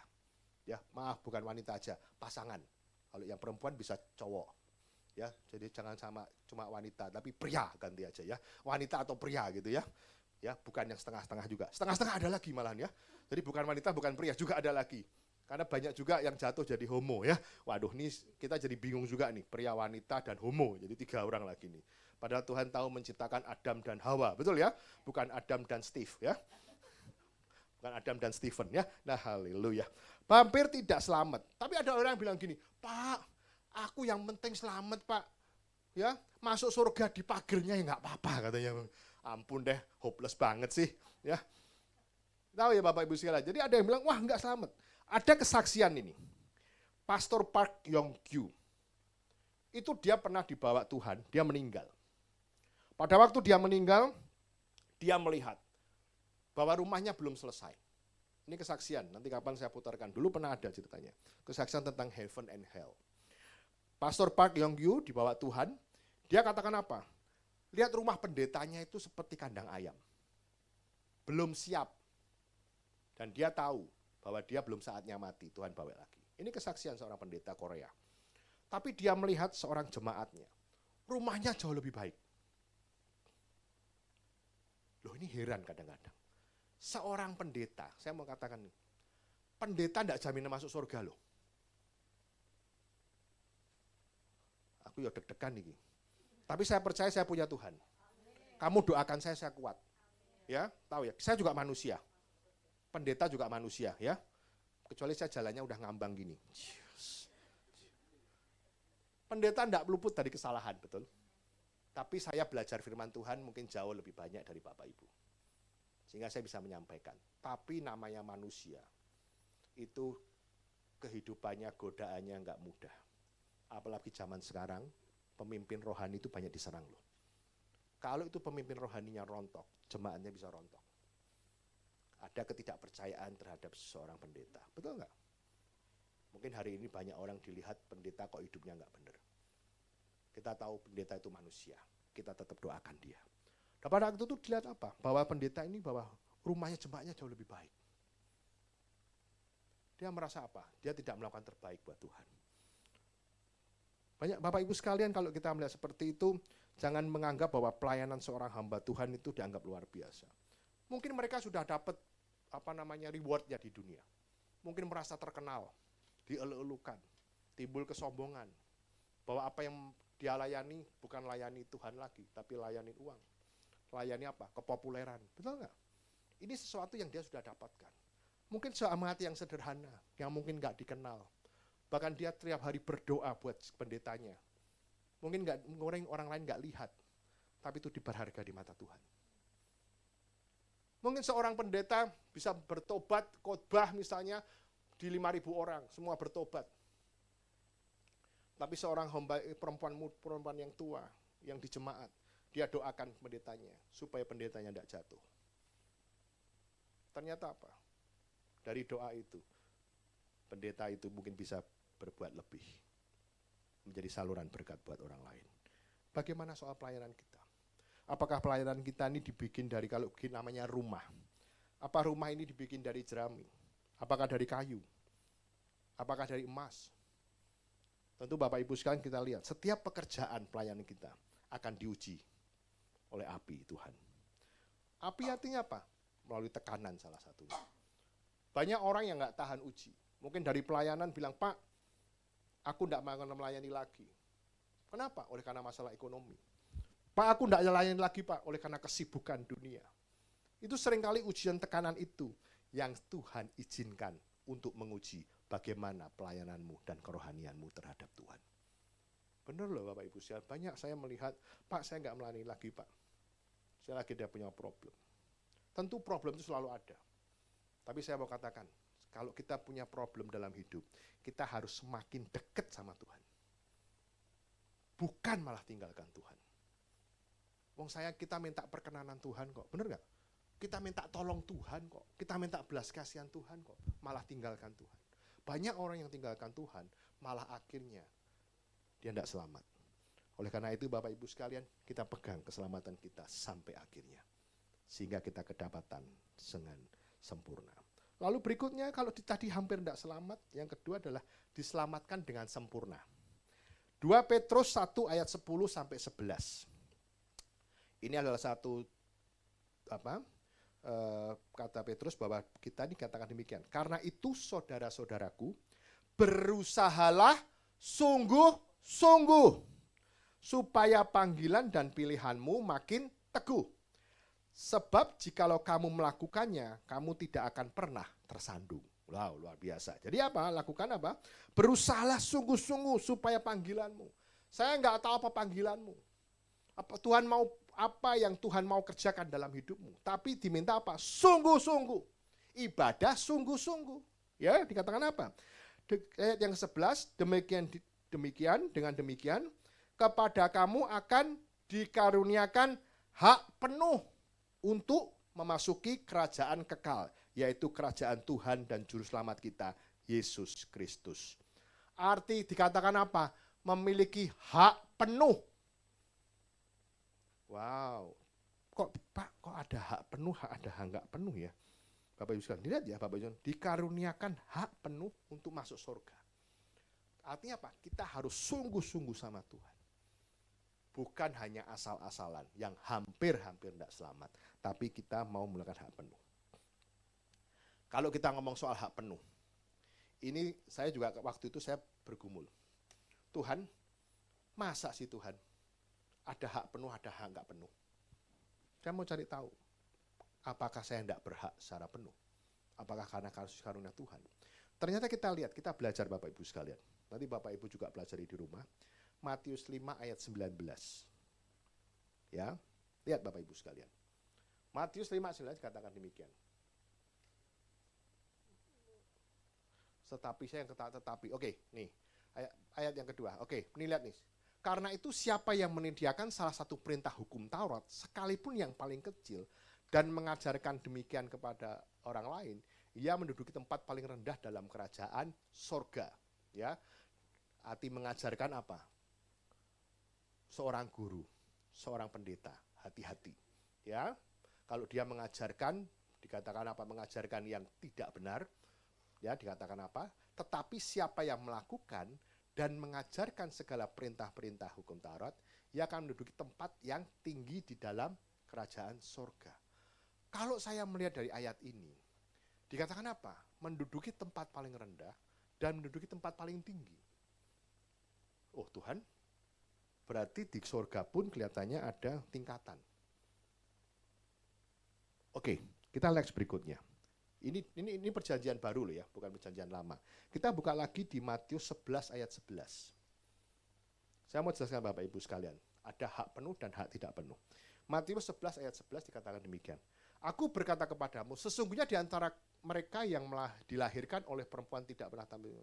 Ya, maaf bukan wanita aja, pasangan. Kalau yang perempuan bisa cowok. Ya, jadi jangan cuma wanita, tapi pria ganti aja ya. Wanita atau pria gitu ya. Ya, bukan yang setengah-setengah juga. Setengah-setengah ada lagi malahan ya. Jadi bukan wanita, bukan pria juga ada lagi. Karena banyak juga yang jatuh jadi homo ya. Waduh, nih kita jadi bingung juga nih, pria, wanita dan homo. Jadi 3 orang lagi nih. Padahal Tuhan tahu menciptakan Adam dan Hawa, betul ya? Bukan Adam dan Steve ya. Bukan Adam dan Stephen ya. Nah, haleluya. Hampir tidak selamat. Tapi ada orang yang bilang gini, "Pak, aku yang penting selamat, Pak. Ya, masuk surga di pagernya ya nggak apa-apa," katanya. Ampun deh, hopeless banget sih, ya. Tahu ya Bapak Ibu sekalian. Jadi ada yang bilang, "Wah, nggak selamat." Ada kesaksian ini. Pastor Park Yong-kyu. Itu dia pernah dibawa Tuhan, dia meninggal. Pada waktu dia meninggal, dia melihat bahwa rumahnya belum selesai. Ini kesaksian, nanti kapan saya putarkan. Dulu pernah ada ceritanya. Kesaksian tentang heaven and hell. Pastor Park Yong-kyu dibawa Tuhan, dia katakan apa? Lihat rumah pendetanya itu seperti kandang ayam. Belum siap. Dan dia tahu bahwa dia belum saatnya mati, Tuhan bawa lagi. Ini kesaksian seorang pendeta Korea. Tapi dia melihat seorang jemaatnya. Rumahnya jauh lebih baik. Loh, ini heran kadang-kadang. Seorang pendeta, saya mau katakan nih, pendeta tidak jaminan masuk surga loh. Aku ya deg-degan nih. Tapi saya percaya saya punya Tuhan. Kamu doakan saya kuat. Ya, tahu ya. Saya juga manusia. Pendeta juga manusia, ya. Kecuali saya jalannya udah ngambang gini. Pendeta tidak luput dari kesalahan, betul. Tapi saya belajar firman Tuhan mungkin jauh lebih banyak dari Bapak Ibu. Sehingga saya bisa menyampaikan. Tapi namanya manusia, itu kehidupannya, godaannya nggak mudah. Apalagi zaman sekarang, pemimpin rohani itu banyak diserang loh. Kalau itu pemimpin rohaninya rontok, jemaatnya bisa rontok. Ada ketidakpercayaan terhadap seorang pendeta, betul nggak? Mungkin hari ini banyak orang dilihat pendeta kok hidupnya nggak benar. Kita tahu pendeta itu manusia, kita tetap doakan dia. Dan pada waktu itu dilihat apa? Bahwa pendeta ini, bahwa rumahnya jemaatnya jauh lebih baik. Dia merasa apa? Dia tidak melakukan terbaik buat Tuhan. Banyak Bapak Ibu sekalian, kalau kita melihat seperti itu, jangan menganggap bahwa pelayanan seorang hamba Tuhan itu dianggap luar biasa. Mungkin mereka sudah dapat rewardnya di dunia. Mungkin merasa terkenal, dielu-elukan, timbul kesombongan, bahwa apa yang dia layani bukan layani Tuhan lagi, tapi layani uang. Layani apa? Kepopuleran. Betul nggak? Ini sesuatu yang dia sudah dapatkan. Mungkin seamat yang sederhana, yang mungkin nggak dikenal. Bahkan dia tiap hari berdoa buat pendetanya. Mungkin orang lain nggak lihat, tapi itu berharga di mata Tuhan. Mungkin seorang pendeta bisa bertobat, khotbah misalnya di 5.000 orang, semua bertobat. Tapi seorang perempuan yang tua, yang di jemaat, dia doakan pendetanya, supaya pendetanya tidak jatuh. Ternyata apa? Dari doa itu, pendeta itu mungkin bisa berbuat lebih. Menjadi saluran berkat buat orang lain. Bagaimana soal pelayanan kita? Apakah pelayanan kita ini dibikin dari, kalau bikin namanya rumah? Apa rumah ini dibikin dari jerami? Apakah dari kayu? Apakah dari emas? Tentu Bapak Ibu sekalian kita lihat, setiap pekerjaan pelayanan kita akan diuji oleh api Tuhan. Api artinya apa? Melalui tekanan salah satunya. Banyak orang yang nggak tahan uji. Mungkin dari pelayanan bilang, Pak, aku tidak mau melayani lagi. Kenapa? Oleh karena masalah ekonomi. Pak, aku tidak melayani lagi, Pak, oleh karena kesibukan dunia. Itu seringkali ujian tekanan itu yang Tuhan izinkan untuk menguji bagaimana pelayananmu dan kerohanianmu terhadap Tuhan. Benar loh Bapak Ibu sekalian, banyak saya melihat, Pak saya nggak melayani lagi Pak, saya lagi dia punya problem. Tentu problem itu selalu ada. Tapi saya mau katakan, kalau kita punya problem dalam hidup, kita harus semakin dekat sama Tuhan. Bukan malah tinggalkan Tuhan. Kita minta perkenanan Tuhan kok, benar nggak? Kita minta tolong Tuhan kok, kita minta belas kasihan Tuhan kok, malah tinggalkan Tuhan. Banyak orang yang tinggalkan Tuhan, malah akhirnya dia tidak selamat. Oleh karena itu Bapak Ibu sekalian, kita pegang keselamatan kita sampai akhirnya. Sehingga kita kedapatan dengan sempurna. Lalu berikutnya, kalau tadi hampir tidak selamat, yang kedua adalah diselamatkan dengan sempurna. 2 Petrus 1 ayat 10 sampai 11. Ini adalah satu kata Petrus bahwa kita dikatakan demikian. Karena itu saudara-saudaraku, berusahalah sungguh-sungguh supaya panggilan dan pilihanmu makin teguh. Sebab jikalau kamu melakukannya, kamu tidak akan pernah tersandung. Wow, luar biasa. Jadi apa? Lakukan apa? Berusahalah sungguh-sungguh supaya panggilanmu. Saya nggak tahu apa panggilanmu. Apa yang Tuhan mau kerjakan dalam hidupmu. Tapi diminta apa? Sungguh-sungguh. Ibadah sungguh-sungguh. Ya, dikatakan apa? Ayat yang 11, dengan demikian, kepada kamu akan dikaruniakan hak penuh untuk memasuki kerajaan kekal, yaitu kerajaan Tuhan dan Juru Selamat kita, Yesus Kristus. Arti dikatakan apa? Memiliki hak penuh. Wow, kok ada hak penuh, ada hak enggak penuh ya? Bapak Ibu sekalian, lihat ya Bapak Ibu, dikaruniakan hak penuh untuk masuk surga. Artinya apa? Kita harus sungguh-sungguh sama Tuhan. Bukan hanya asal-asalan yang hampir-hampir tidak selamat, tapi kita mau melakukan hak penuh. Kalau kita ngomong soal hak penuh, ini saya juga waktu itu saya bergumul. Tuhan, masa sih Tuhan? Ada hak penuh, ada hak enggak penuh. Saya mau cari tahu, apakah saya tidak berhak secara penuh? Apakah karena kasih karunia Tuhan? Ternyata kita lihat, kita belajar Bapak Ibu sekalian. Nanti Bapak Ibu juga pelajari di rumah. Matius 5 ayat 19. Ya, lihat Bapak Ibu sekalian. Matius 5 ayat 19 katakan demikian. Tetapi saya yang tetapi. Oke, nih. Ayat yang kedua. Oke, ini lihat nih. Karena itu siapa yang menyediakan salah satu perintah hukum Taurat, sekalipun yang paling kecil, dan mengajarkan demikian kepada orang lain, ia menduduki tempat paling rendah dalam kerajaan sorga. Ya, arti mengajarkan apa? Seorang guru, seorang pendeta, hati-hati. Ya, kalau dia mengajarkan, dikatakan apa? Mengajarkan yang tidak benar. Ya, dikatakan apa? Tetapi siapa yang melakukan dan mengajarkan segala perintah-perintah hukum Taurat, ia akan menduduki tempat yang tinggi di dalam kerajaan sorga. Kalau saya melihat dari ayat ini, dikatakan apa? Menduduki tempat paling rendah dan menduduki tempat paling tinggi. Oh Tuhan, berarti di sorga pun kelihatannya ada tingkatan. Oke, kita next berikutnya. Ini perjanjian baru loh ya, bukan perjanjian lama. Kita buka lagi di Matius 11 ayat 11. Saya mau jelaskan Bapak Ibu sekalian, ada hak penuh dan hak tidak penuh. Matius 11 ayat 11 dikatakan demikian. Aku berkata kepadamu, sesungguhnya di antara mereka yang dilahirkan oleh perempuan tidak pernah tampil.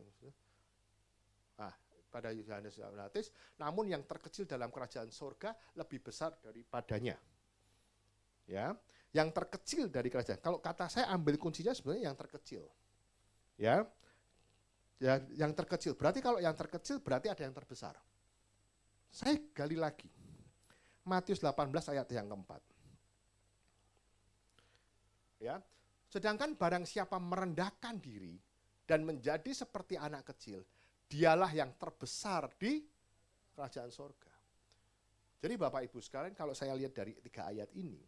Pada Yohanes Pembaptis, namun yang terkecil dalam kerajaan surga lebih besar daripadanya. Ya, yang terkecil dari kerajaan. Kalau kata saya ambil kuncinya sebenarnya yang terkecil. Ya, yang terkecil. Berarti kalau yang terkecil berarti ada yang terbesar. Saya gali lagi. Matius 18 ayat yang keempat. Ya, sedangkan barang siapa merendahkan diri dan menjadi seperti anak kecil, dialah yang terbesar di kerajaan surga. Jadi Bapak Ibu sekalian, kalau saya lihat dari 3 ayat ini,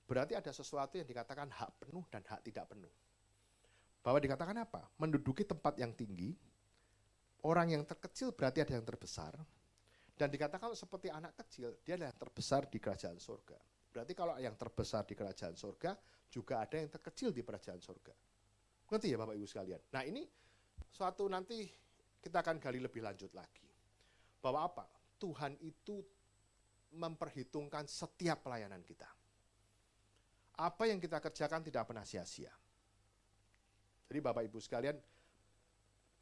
berarti ada sesuatu yang dikatakan hak penuh dan hak tidak penuh. Bahwa dikatakan apa? Menduduki tempat yang tinggi, orang yang terkecil berarti ada yang terbesar, dan dikatakan seperti anak kecil, dia adalah yang terbesar di kerajaan surga. Berarti kalau yang terbesar di kerajaan surga, juga ada yang terkecil di kerajaan surga. Ngerti ya Bapak Ibu sekalian? Nah ini suatu nanti kita akan gali lebih lanjut lagi. Bahwa apa? Tuhan itu memperhitungkan setiap pelayanan kita. Apa yang kita kerjakan tidak pernah sia-sia. Jadi Bapak Ibu sekalian,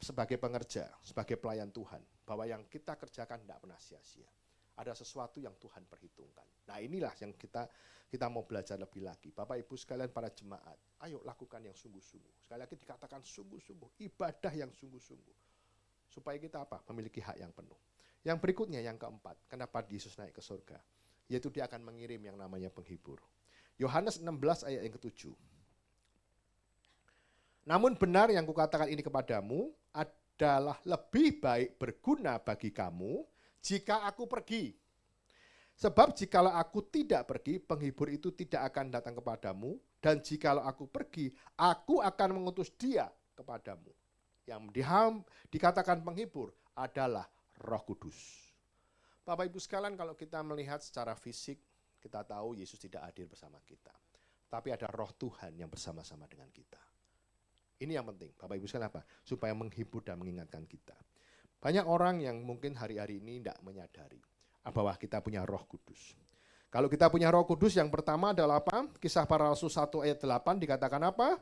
sebagai pengerja, sebagai pelayan Tuhan, bahwa yang kita kerjakan tidak pernah sia-sia. Ada sesuatu yang Tuhan perhitungkan. Nah inilah yang kita mau belajar lebih lagi. Bapak Ibu sekalian para jemaat, ayo lakukan yang sungguh-sungguh. Sekali lagi dikatakan sungguh-sungguh, ibadah yang sungguh-sungguh. Supaya kita apa? Memiliki hak yang penuh. Yang berikutnya, yang keempat, kenapa Yesus naik ke surga? Yaitu dia akan mengirim yang namanya penghibur. Yohanes 16 ayat yang ke-7. Namun benar yang kukatakan ini kepadamu adalah lebih baik berguna bagi kamu jika aku pergi. Sebab jikalau aku tidak pergi, penghibur itu tidak akan datang kepadamu. Dan jikalau aku pergi, aku akan mengutus dia kepadamu. Yang dikatakan penghibur adalah Roh Kudus. Bapak Ibu sekalian, kalau kita melihat secara fisik, kita tahu Yesus tidak hadir bersama kita. Tapi ada Roh Tuhan yang bersama-sama dengan kita. Ini yang penting, Bapak Ibu sekalian apa? Supaya menghibur dan mengingatkan kita. Banyak orang yang mungkin hari-hari ini tidak menyadari bahwa kita punya Roh Kudus. Kalau kita punya Roh Kudus, yang pertama adalah apa? Kisah Para Rasul 1 ayat 8 dikatakan apa?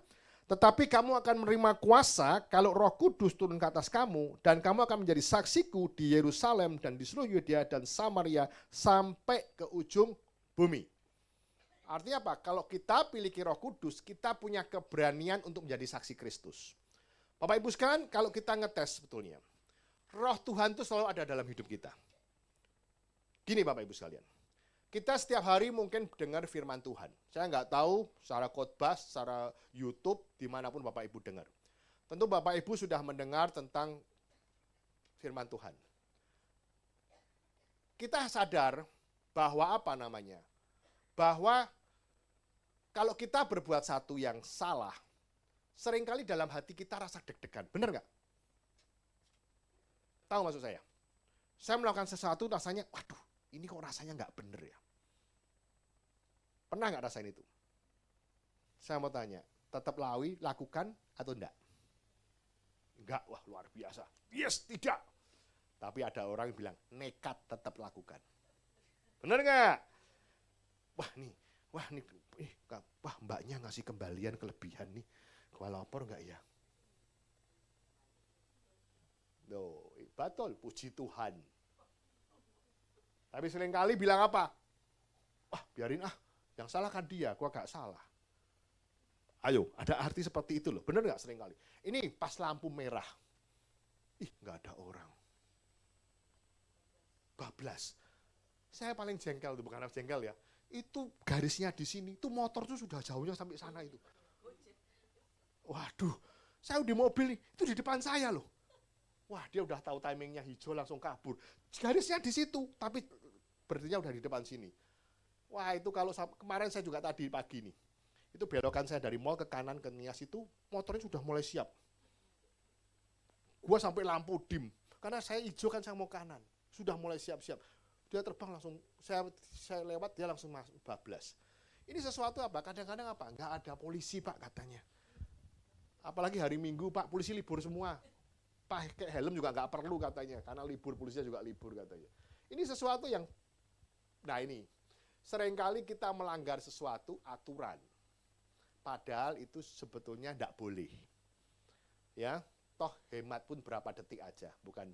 Tetapi kamu akan menerima kuasa kalau Roh Kudus turun ke atas kamu, dan kamu akan menjadi saksiku di Yerusalem dan di seluruh Yudea dan Samaria sampai ke ujung bumi. Artinya apa? Kalau kita miliki Roh Kudus, kita punya keberanian untuk menjadi saksi Kristus. Bapak Ibu sekalian, kalau kita ngetes sebetulnya, Roh Tuhan itu selalu ada dalam hidup kita. Gini Bapak Ibu sekalian, kita setiap hari mungkin dengar firman Tuhan. Saya nggak tahu secara khotbah, secara YouTube, dimanapun Bapak Ibu dengar. Tentu Bapak Ibu sudah mendengar tentang firman Tuhan. Kita sadar bahwa apa namanya? Bahwa kalau kita berbuat satu yang salah, seringkali dalam hati kita rasa deg-degan. Benar nggak? Tahu maksud saya? Saya melakukan sesuatu rasanya, waduh, ini kok rasanya nggak bener ya. Pernah nggak rasain itu? Saya mau tanya, tetap lakukan atau enggak? Enggak, wah luar biasa. Yes, tidak. Tapi ada orang yang bilang, nekat tetap lakukan. Benar nggak? Wah nih, wah mbaknya ngasih kembalian kelebihan nih. Gua lapor nggak ya? Loh, betul, puji Tuhan. Tapi seringkali bilang apa? Wah biarin yang salah kan dia, gua gak salah. Ayo, ada arti seperti itu loh, bener gak seringkali? Ini pas lampu merah, gak ada orang. Bablas. Saya paling jengkel tuh, bukan jengkel ya. Itu garisnya di sini, itu motor tuh sudah jauhnya sampai sana itu. Waduh, saya di mobil nih, itu di depan saya loh. Wah, dia udah tahu timingnya hijau langsung kabur. Garisnya di situ, tapi berartinya udah di depan sini. Wah, itu kalau kemarin saya juga tadi pagi nih. Itu belokan saya dari mall ke kanan ke Nias itu, motornya sudah mulai siap. Gua sampai lampu dim, karena saya hijau kan saya mau kanan. Sudah mulai siap-siap. Dia terbang langsung, saya lewat, dia langsung bablas. Ini sesuatu apa? Kadang-kadang apa? Nggak ada polisi Pak katanya. Apalagi hari Minggu Pak, polisi libur semua. Pakai helm juga nggak perlu katanya, karena libur, polisinya juga libur katanya. Ini sesuatu yang, nah ini, seringkali kita melanggar sesuatu aturan. Padahal itu sebetulnya tidak boleh. Ya, toh hemat pun berapa detik aja, bukan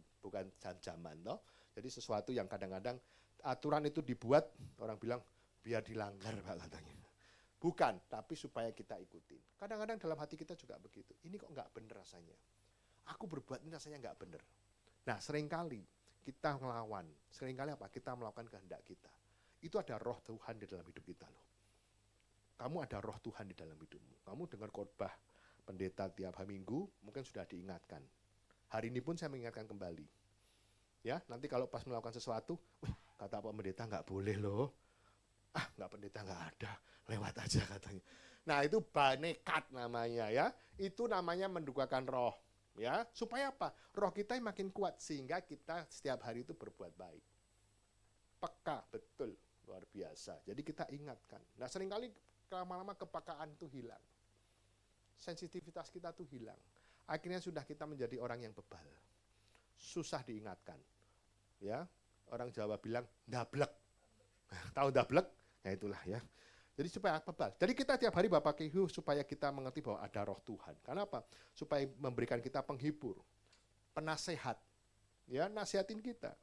jam-jaman toh. Jadi sesuatu yang kadang-kadang aturan itu dibuat, orang bilang biar dilanggar Pak katanya. Bukan, tapi supaya kita ikutin. Kadang-kadang dalam hati kita juga begitu. Ini kok nggak bener rasanya. Aku berbuat ini rasanya nggak bener. Nah, seringkali kita melawan. Seringkali apa? Kita melakukan kehendak kita. Itu ada roh Tuhan di dalam hidup kita loh. Kamu ada roh Tuhan di dalam hidupmu. Kamu dengar khotbah pendeta tiap hari Minggu, mungkin sudah diingatkan. Hari ini pun saya mengingatkan kembali. Ya, nanti kalau pas melakukan sesuatu, kata Pak Pendeta nggak boleh loh. Nggak pendeta nggak ada, lewat aja katanya. Nah itu nekat namanya ya. Itu namanya mendukakan roh. Ya, supaya apa? Roh kita makin kuat sehingga kita setiap hari itu berbuat baik. Peka, betul, luar biasa. Jadi kita ingatkan. Nah, seringkali lama-lama kepekaan itu hilang. Sensitivitas kita tuh hilang. Akhirnya sudah kita menjadi orang yang bebal. Susah diingatkan. Ya, orang Jawa bilang dablek. Tahu dablek? Ya itulah ya. Jadi supaya bebal. Jadi kita tiap hari Bapak Kihu supaya kita mengerti bahwa ada roh Tuhan. Karena apa? Supaya memberikan kita penghibur, penasehat, ya nasihatin kita,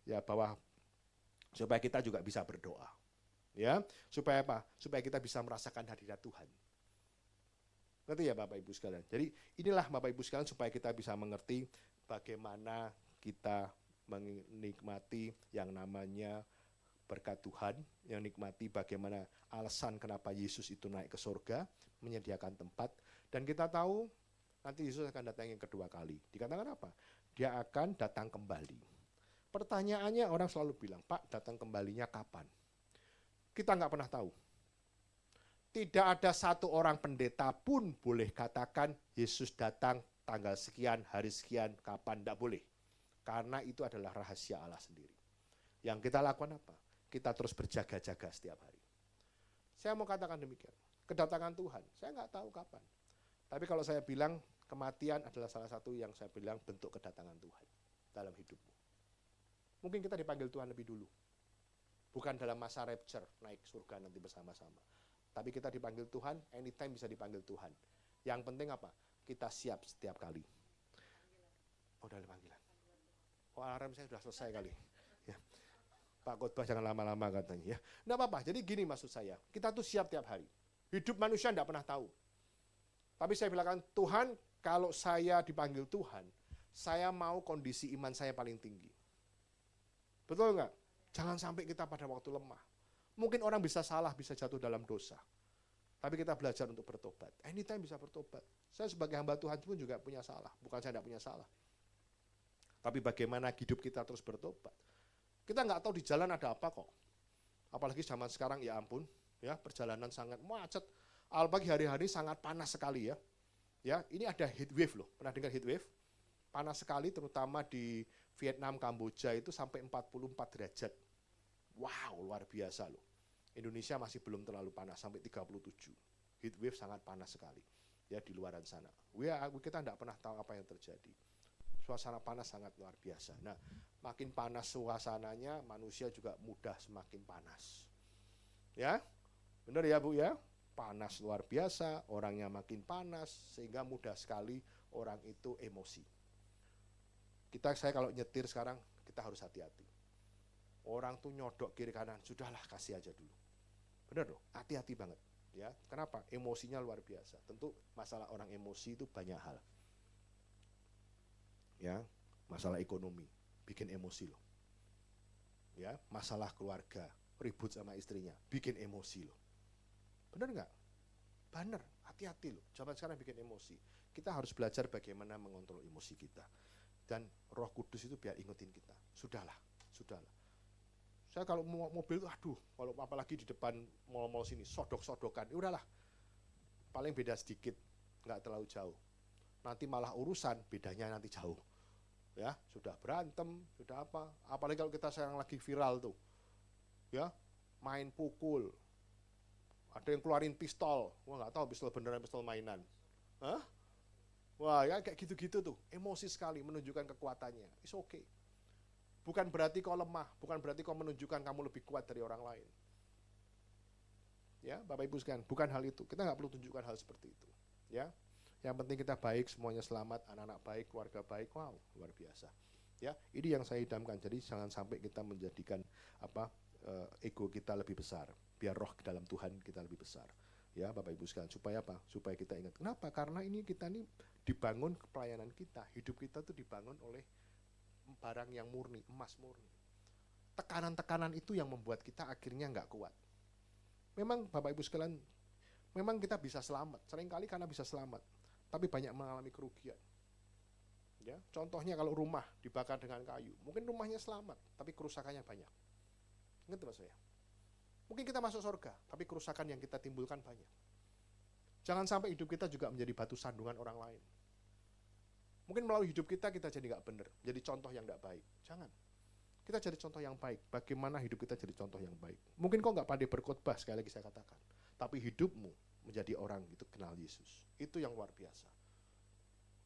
ya bahwa supaya kita juga bisa berdoa, ya supaya apa? Supaya kita bisa merasakan hadirat Tuhan. Ngerti ya Bapak Ibu sekalian? Jadi inilah Bapak Ibu sekalian supaya kita bisa mengerti bagaimana kita menikmati yang namanya berkat Tuhan, yang nikmati bagaimana alasan kenapa Yesus itu naik ke surga, menyediakan tempat, dan kita tahu nanti Yesus akan datang yang kedua kali. Dikatakan apa? Dia akan datang kembali. Pertanyaannya orang selalu bilang, Pak datang kembalinya kapan? Kita nggak pernah tahu. Tidak ada satu orang pendeta pun boleh katakan Yesus datang tanggal sekian, hari sekian, kapan, tidak boleh. Karena itu adalah rahasia Allah sendiri. Yang kita lakukan apa? Kita terus berjaga-jaga setiap hari. Saya mau katakan demikian. Kedatangan Tuhan, saya nggak tahu kapan. Tapi kalau saya bilang kematian adalah salah satu yang saya bilang bentuk kedatangan Tuhan dalam hidupmu. Mungkin kita dipanggil Tuhan lebih dulu. Bukan dalam masa rapture, naik surga nanti bersama-sama. Tapi kita dipanggil Tuhan, anytime bisa dipanggil Tuhan. Yang penting apa? Kita siap setiap kali. Oh, udah ada panggilan. Oh, alarm saya sudah selesai kali. Ya. Pak Khotbah jangan lama-lama katanya ya. Enggak apa-apa. Jadi gini maksud saya, kita tuh siap tiap hari. Hidup manusia enggak pernah tahu. Tapi saya bilang Tuhan, kalau saya dipanggil Tuhan, saya mau kondisi iman saya paling tinggi. Betul enggak? Jangan sampai kita pada waktu lemah. Mungkin orang bisa salah, bisa jatuh dalam dosa. Tapi kita belajar untuk bertobat. Anytime bisa bertobat. Saya sebagai hamba Tuhan pun juga punya salah. Bukan saya enggak punya salah. Tapi bagaimana hidup kita terus bertobat. Kita nggak tahu di jalan ada apa kok. Apalagi zaman sekarang ya ampun, ya perjalanan sangat macet. Apalagi hari-hari sangat panas sekali ya. Ya, ini ada heat wave loh. Pernah dengar heat wave? Panas sekali terutama di Vietnam, Kamboja itu sampai 44 derajat. Wow, luar biasa loh. Indonesia masih belum terlalu panas, sampai 37. Heat wave sangat panas sekali. Ya, di luaran sana. Kita tidak pernah tahu apa yang terjadi. Suasana panas sangat luar biasa. Nah, makin panas suasananya, manusia juga mudah semakin panas. Ya, benar ya Bu ya? Panas luar biasa, orangnya makin panas, sehingga mudah sekali orang itu emosi. Saya kalau nyetir sekarang, kita harus hati-hati. Orang tuh nyodok kiri kanan, sudahlah kasih aja dulu. Benar loh, hati-hati banget. Ya, kenapa? Emosinya luar biasa. Tentu masalah orang emosi itu banyak hal. Ya, masalah ekonomi bikin emosi loh. Ya, masalah keluarga, ribut sama istrinya, bikin emosi loh. Benar nggak? Benar, hati-hati loh. Zaman sekarang bikin emosi. Kita harus belajar bagaimana mengontrol emosi kita. Dan Roh Kudus itu biar ingetin kita. Sudahlah. Saya kalau mau mobil tuh, aduh, kalau apalagi di depan mall-mall sini, sodok-sodokan, ya udahlah. Paling beda sedikit, nggak terlalu jauh. Nanti malah urusan, bedanya nanti jauh. Ya, sudah berantem, sudah apa. Apalagi kalau kita sekarang lagi viral tuh. Ya, main pukul. Ada yang keluarin pistol. Wah, nggak tahu pistol beneran pistol mainan. Hah? Wah, ya kayak gitu-gitu tuh. Emosi sekali menunjukkan kekuatannya. It's okay. Bukan berarti kau lemah, bukan berarti kau menunjukkan kamu lebih kuat dari orang lain. Ya, Bapak Ibu sekalian, bukan hal itu. Kita nggak perlu tunjukkan hal seperti itu. Ya, yang penting kita baik, semuanya selamat, anak-anak baik, keluarga baik. Wow, luar biasa. Ya, ini yang saya idamkan. Jadi jangan sampai kita menjadikan ego kita lebih besar, biar roh dalam Tuhan kita lebih besar. Ya, Bapak Ibu sekalian, supaya apa? Supaya kita ingat. Kenapa? Karena kita dibangun pelayanan kita, hidup kita tuh dibangun oleh barang yang murni, emas murni. Tekanan-tekanan itu yang membuat kita akhirnya nggak kuat. Memang Bapak Ibu sekalian, memang kita bisa selamat, seringkali karena bisa selamat, tapi banyak mengalami kerugian. Ya, contohnya kalau rumah dibakar dengan kayu, mungkin rumahnya selamat, tapi kerusakannya banyak. Ngerti Mas saya? Mungkin kita masuk surga, tapi kerusakan yang kita timbulkan banyak. Jangan sampai hidup kita juga menjadi batu sandungan orang lain. Mungkin melalui hidup kita jadi nggak benar, jadi contoh yang nggak baik. Jangan. Kita jadi contoh yang baik. Bagaimana hidup kita jadi contoh yang baik? Mungkin kau nggak pandai berkhotbah, sekali lagi saya katakan. Tapi hidupmu menjadi orang itu kenal Yesus. Itu yang luar biasa.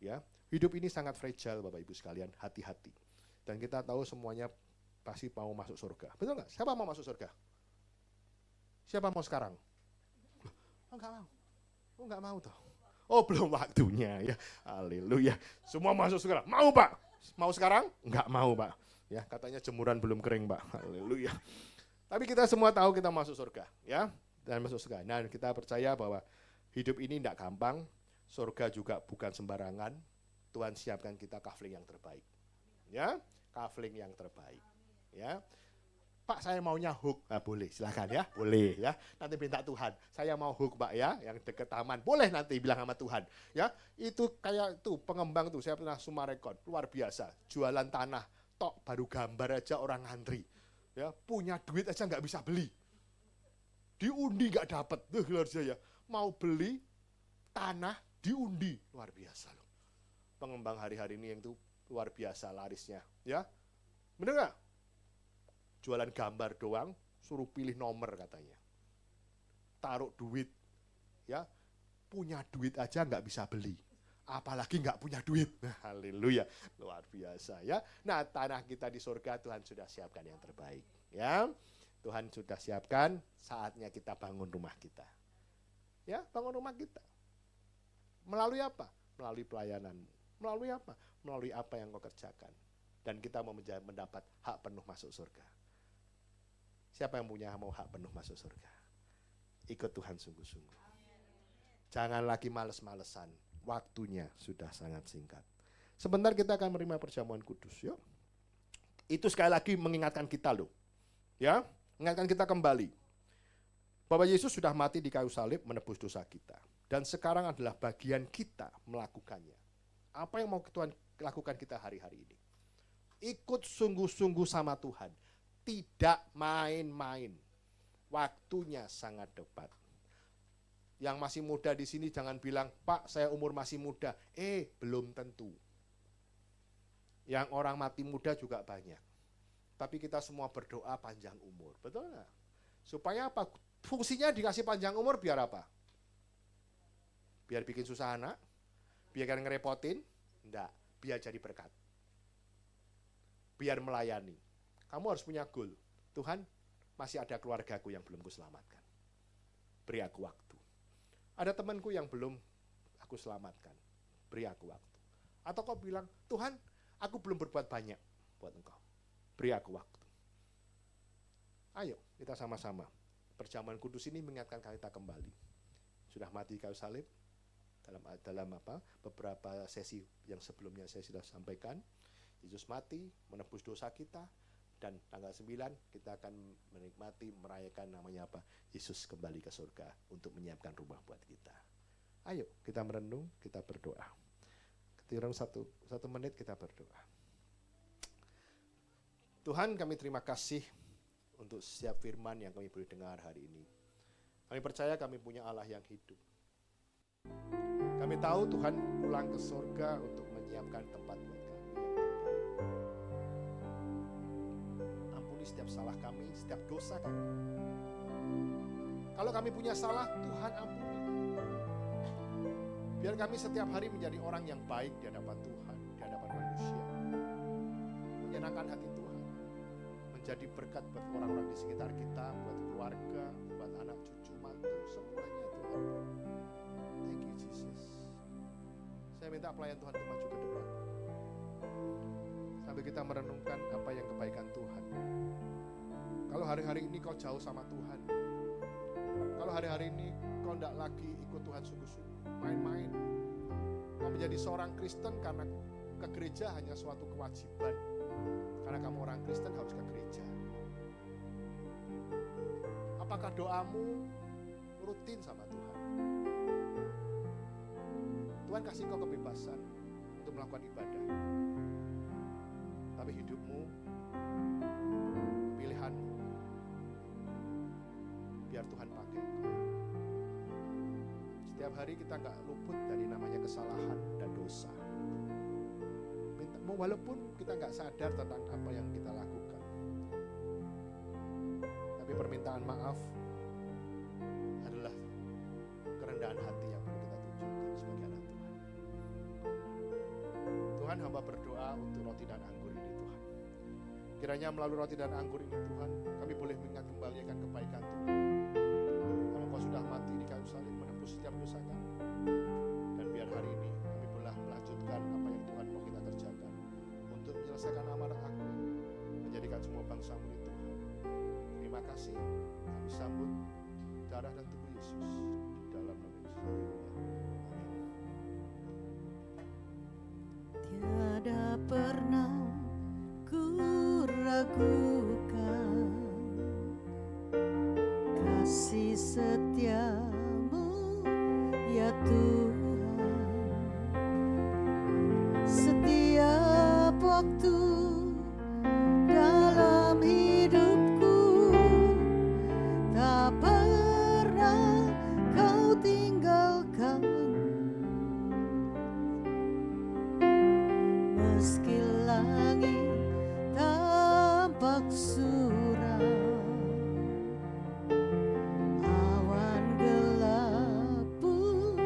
Ya, hidup ini sangat fragile Bapak Ibu sekalian, hati-hati. Dan kita tahu semuanya pasti mau masuk surga. Betul nggak? Siapa mau masuk surga? Siapa mau sekarang? Oh nggak mau. Oh nggak mau toh. Oh belum waktunya ya. Haleluya. Semua masuk surga. Mau Pak? Mau sekarang? Enggak mau Pak. Ya katanya jemuran belum kering Pak. Haleluya. Tapi kita semua tahu kita masuk surga. Ya. Dan masuk surga. Nah kita percaya bahwa hidup ini enggak gampang. Surga juga bukan sembarangan. Tuhan siapkan kita kafling yang terbaik. Ya. Kafling yang terbaik. Ya. Pak saya maunya hook, boleh silakan ya, boleh ya. Nanti minta Tuhan, saya mau hook Pak ya, yang deket taman, boleh nanti bilang sama Tuhan ya. Itu kayak tuh pengembang tuh, saya pernah Sumarekon, luar biasa, jualan tanah, tok baru gambar aja orang ngantri, ya punya duit aja nggak bisa beli, diundi nggak dapet, tuh luar biasa ya. Mau beli tanah diundi, luar biasa loh. Pengembang hari-hari ini yang tuh luar biasa larisnya, ya, bener nggak? Jualan gambar doang, suruh pilih nomor katanya. Taruh duit, ya punya duit aja nggak bisa beli. Apalagi nggak punya duit. Haleluya, luar biasa ya. Nah tanah kita di surga Tuhan sudah siapkan yang terbaik. Ya, Tuhan sudah siapkan, saatnya kita bangun rumah kita. Ya, bangun rumah kita. Melalui apa? Melalui pelayananmu. Melalui apa? Melalui apa yang kau kerjakan. Dan kita mau mendapat hak penuh masuk surga. Siapa yang punya mau hak penuh masuk surga? Ikut Tuhan sungguh-sungguh. Jangan lagi males-malesan. Waktunya sudah sangat singkat. Sebentar kita akan menerima perjamuan kudus. Yuk. Itu sekali lagi mengingatkan kita loh. Ya, mengingatkan kita kembali. Bahwa Yesus sudah mati di kayu salib menebus dosa kita. Dan sekarang adalah bagian kita melakukannya. Apa yang mau Tuhan lakukan kita hari-hari ini? Ikut sungguh-sungguh sama Tuhan. Tidak main-main. Waktunya sangat tepat. Yang masih muda di sini jangan bilang, Pak saya umur masih muda. Belum tentu. Yang orang mati muda juga banyak. Tapi kita semua berdoa panjang umur. Betul nggak? Supaya apa? Fungsinya dikasih panjang umur biar apa? Biar bikin susah anak? Biar ngerepotin? Enggak, biar jadi berkat. Biar melayani. Kamu harus punya goal. Tuhan, masih ada keluargaku yang belum kuselamatkan. Beri aku waktu. Ada temanku yang belum aku selamatkan. Beri aku waktu. Atau kau bilang, Tuhan, aku belum berbuat banyak buat engkau. Beri aku waktu. Ayo, kita sama-sama. Perjamuan kudus ini mengingatkan kita kembali. Sudah mati kayu salib. Dalam beberapa sesi yang sebelumnya saya sudah sampaikan. Yesus mati, menebus dosa kita. Dan tanggal 9 kita akan menikmati, merayakan namanya apa? Yesus kembali ke surga untuk menyiapkan rumah buat kita. Ayo kita merenung, kita berdoa. Ketirang satu menit kita berdoa. Tuhan, kami terima kasih untuk setiap firman yang kami boleh dengar hari ini. Kami percaya kami punya Allah yang hidup. Kami tahu Tuhan pulang ke surga untuk menyiapkan tempat buat kami. Ampuni setiap salah kami, setiap dosa kami. Kalau kami punya salah, Tuhan ampuni. Biar kami setiap hari menjadi orang yang baik di hadapan Tuhan, di hadapan manusia. Menyenangkan hati Tuhan. Menjadi berkat buat orang-orang di sekitar kita, buat keluarga, buat anak cucu mantu, semuanya Tuhan. Thank you Jesus. Saya minta pelayan Tuhan untuk maju ke depan. Sambil kita merenungkan apa yang kebaikan Tuhan. Kalau hari-hari ini kau jauh sama Tuhan. Kalau hari-hari ini kau tidak lagi ikut Tuhan sungguh-sungguh, main-main. Kau menjadi seorang Kristen karena ke gereja hanya suatu kewajiban. Karena kamu orang Kristen harus ke gereja. Apakah doamu rutin sama Tuhan? Tuhan kasih kau kebebasan untuk melakukan ibadah. Tapi hidupmu, pilihanmu, biar Tuhan pakai kau. Setiap hari kita gak luput dari namanya kesalahan dan dosa. Walaupun kita gak sadar tentang apa yang kita lakukan. Tapi permintaan maaf adalah kerendahan hati yang perlu kita tunjukkan sebagai anak Tuhan. Tuhan, hamba berdoa untuk roti dan anggur ini Tuhan. Kiranya melalui roti dan anggur ini Tuhan, kami boleh mengingat kembali akan kebaikan Tuhan. Karena Kau sudah mati di kayu salib menebus setiap dosa kami. Dan biar hari ini kami boleh melanjutkan apa yang Tuhan mau kita kerjakan. Untuk menyelesaikan amanat aku, menjadikan semua bangsa milik Tuhan. Terima kasih, kami sambut darah dan tubuh Yesus di dalam nama Yesus. Amin. Tiada pernah ku ragukan kasih setiamu ya Tuhan. Setiap waktu dalam hidupku tak pernah kau tinggalkan. Meski langit tampak suram, awan gelap pun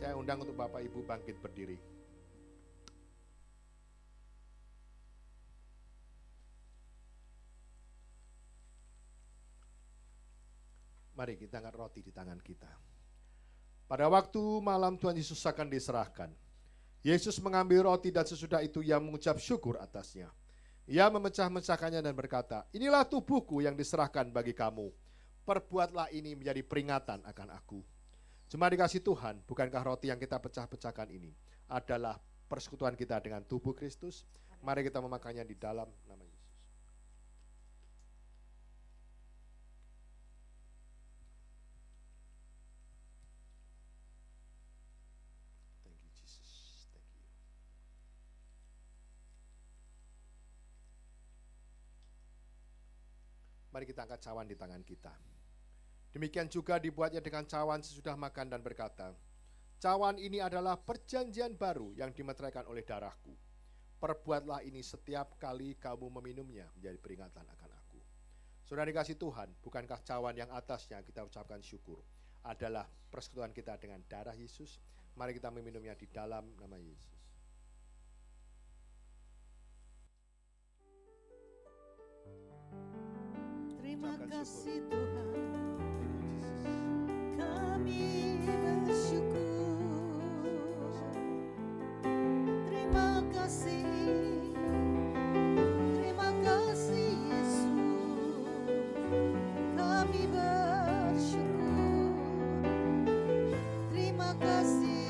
Saya undang untuk Bapak Ibu bangkit berdiri. Mari kita angkat roti di tangan kita. Pada waktu malam Tuhan Yesus akan diserahkan, Yesus mengambil roti dan sesudah itu ia mengucap syukur atasnya. Ia memecah-mecahkannya dan berkata, inilah tubuhku yang diserahkan bagi kamu. Perbuatlah ini menjadi peringatan akan aku. Jemaat dikasih Tuhan, bukankah roti yang kita pecah-pecahkan ini adalah persekutuan kita dengan tubuh Kristus? Mari kita memakannya di dalam nama Yesus. Thank you Jesus, thank you. Mari kita angkat cawan di tangan kita. Demikian juga dibuatnya dengan cawan sesudah makan dan berkata, cawan ini adalah perjanjian baru yang dimeteraikan oleh darahku. Perbuatlah ini setiap kali kamu meminumnya menjadi peringatan akan aku. Saudara dikasih Tuhan, bukankah cawan yang atasnya kita ucapkan syukur adalah persekutuan kita dengan darah Yesus? Mari kita meminumnya di dalam nama Yesus. Terima Ucapkan kasih syukur. Tuhan, Thank you, Jesus. kami bersyukur. Terima kasih Yesus, kami bersyukur. Terima kasih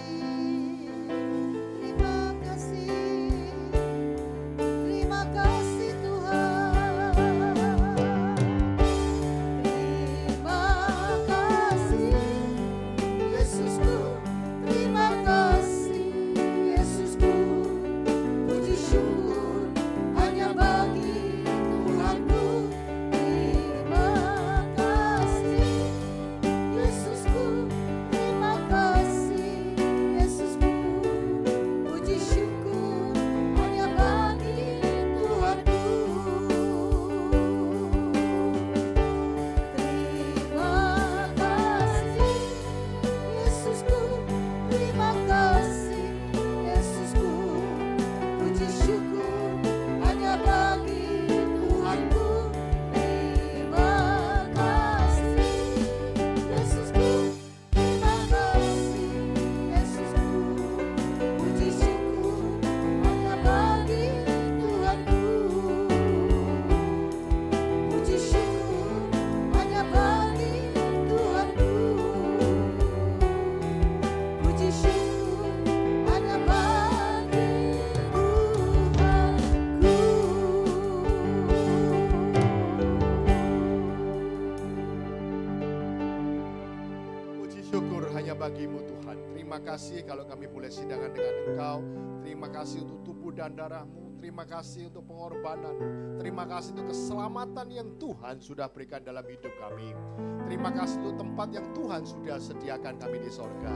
bagimu Tuhan. Terima kasih kalau kami boleh sidangan dengan Engkau. Terima kasih untuk tubuh dan darah-Mu. Terima kasih untuk pengorbanan. Terima kasih untuk keselamatan yang Tuhan sudah berikan dalam hidup kami. Terima kasih untuk tempat yang Tuhan sudah sediakan kami di sorga.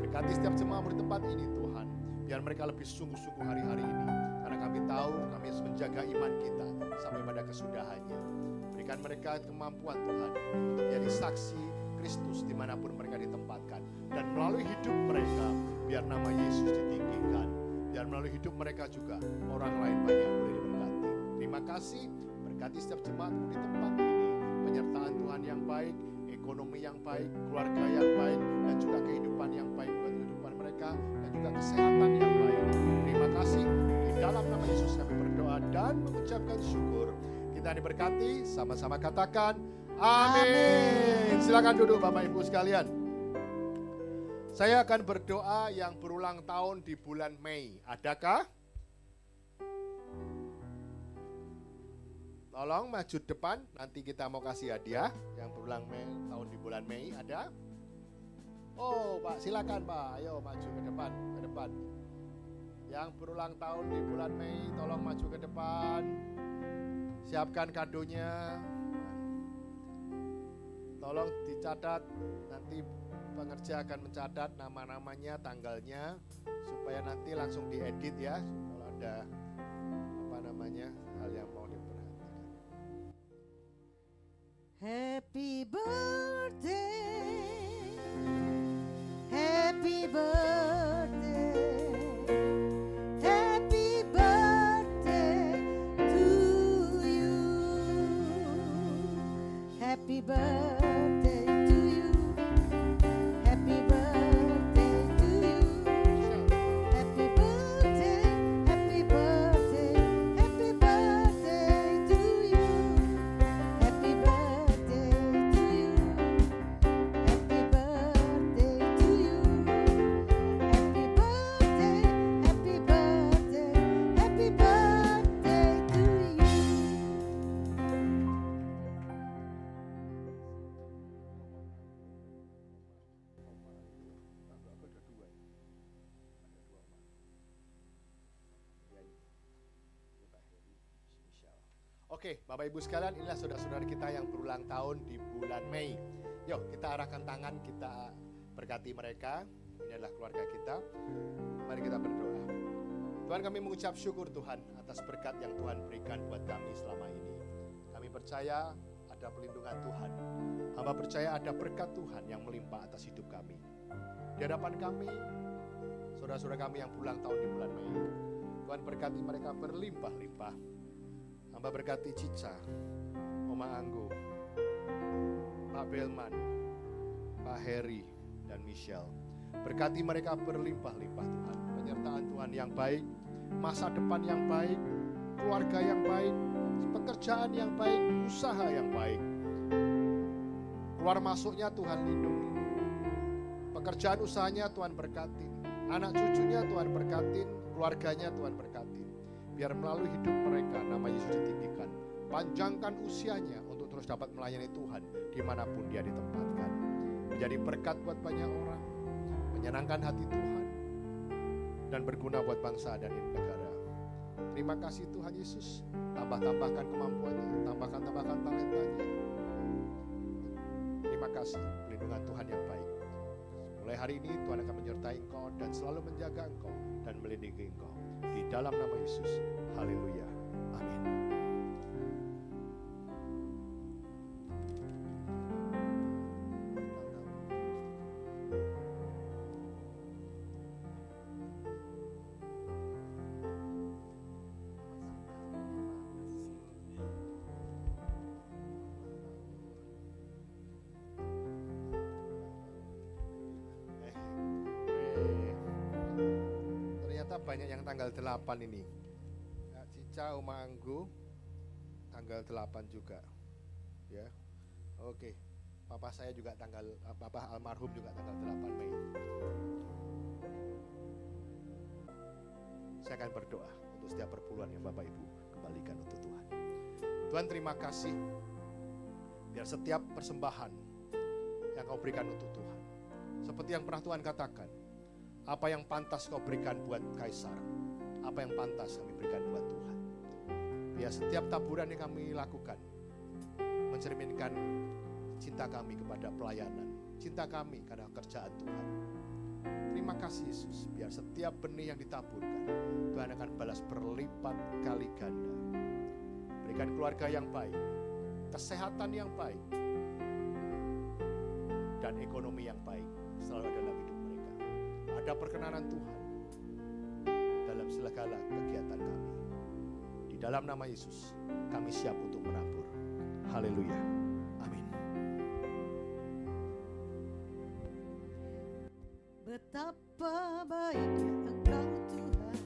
Berkati setiap jemaat di tempat ini Tuhan. Biar mereka lebih sungguh-sungguh hari-hari ini. Karena kami tahu kami harus menjaga iman kita sampai pada kesudahannya. Berikan mereka kemampuan Tuhan untuk jadi saksi Kristus dimanapun mereka ditempatkan. Dan melalui hidup mereka, biar nama Yesus ditinggikan. Biar melalui hidup mereka juga, orang lain banyak boleh diberkati. Terima kasih, berkati setiap jemaatmu di tempat ini. Penyertaan Tuhan yang baik, ekonomi yang baik, keluarga yang baik, dan juga kehidupan yang baik buat kehidupan mereka, dan juga kesehatan yang baik. Terima kasih, di dalam nama Yesus kami berdoa dan mengucapkan syukur. Kita diberkati, sama-sama katakan, amin. Silakan duduk Bapak Ibu sekalian. Saya akan berdoa yang berulang tahun di bulan Mei. Adakah? Tolong maju depan, nanti kita mau kasih hadiah yang berulang tahun di bulan Mei. Ada? Oh Pak, silakan Pak. Ayo maju ke depan, ke depan. Yang berulang tahun di bulan Mei, tolong maju ke depan. Siapkan kadonya. Tolong dicatat, nanti pengerja akan mencatat nama-namanya, tanggalnya, supaya nanti langsung diedit ya, kalau ada hal yang mau diperhatikan. Happy birthday, happy Happy birthday, happy birthday to you. Happy birthday to you. Happy birthday to you. Happy birthday, happy birthday, happy birthday to you. Happy birthday to you. Happy birthday to you. Happy birthday, happy birthday, happy birthday to you. Oke, Bapak Ibu sekalian, inilah saudara-saudara kita yang berulang tahun di bulan Mei. Yuk, kita arahkan tangan, kita berkati mereka. Ini adalah keluarga kita. Mari kita berdoa. Tuhan, kami mengucap syukur Tuhan atas berkat yang Tuhan berikan buat kami selama ini. Kami percaya ada pelindungan Tuhan. Hamba percaya ada berkat Tuhan yang melimpah atas hidup kami. Di hadapan kami, saudara-saudara kami yang berulang tahun di bulan Mei. Tuhan berkati mereka berlimpah-limpah. Hamba berkati Cica, Oma Anggo, Pak Belman, Pak Heri, dan Michelle. Berkati mereka berlimpah-limpah Tuhan. Penyertaan Tuhan yang baik, masa depan yang baik, keluarga yang baik, pekerjaan yang baik, usaha yang baik. Keluar masuknya Tuhan lindungi. Pekerjaan usahanya Tuhan berkati. Anak cucunya Tuhan berkatin, keluarganya Tuhan berkati. Biar melalui hidup mereka nama Yesus ditinggikan. Panjangkan usianya untuk terus dapat melayani Tuhan dimanapun dia ditempatkan. Menjadi berkat buat banyak orang, menyenangkan hati Tuhan, dan berguna buat bangsa dan negara. Terima kasih Tuhan Yesus. Tambahkan kemampuannya, tambahkan talentanya. Terima kasih pelindungan Tuhan yang baik. Mulai hari ini Tuhan akan menyertai engkau dan selalu menjaga engkau dan melindungi engkau. Di dalam nama Yesus. Haleluya. Amin. Banyak yang tanggal 8 ini. Kak Cica, Oma Anggu tanggal 8 juga. Ya. Oke. Papa saya juga Papa almarhum juga tanggal 8 Mei. Saya akan berdoa untuk setiap perpuluhan yang Bapak Ibu kembalikan untuk Tuhan. Tuhan, terima kasih biar setiap persembahan yang kau berikan untuk Tuhan, seperti yang pernah Tuhan katakan, apa yang pantas kau berikan buat Kaisar, apa yang pantas kami berikan buat Tuhan. Biar setiap taburan yang kami lakukan mencerminkan cinta kami kepada pelayanan, cinta kami karena kerjaan Tuhan. Terima kasih Yesus, biar setiap benih yang ditaburkan Tuhan akan balas berlipat kali ganda. Berikan keluarga yang baik, kesehatan yang baik, dan ekonomi yang baik selalu ada dalam hidup mereka. Ada perkenanan Tuhan dalam segala kegiatan kami. Di dalam nama Yesus kami siap untuk menabur. Haleluya. Amin. Betapa baiknya Engkau Tuhan,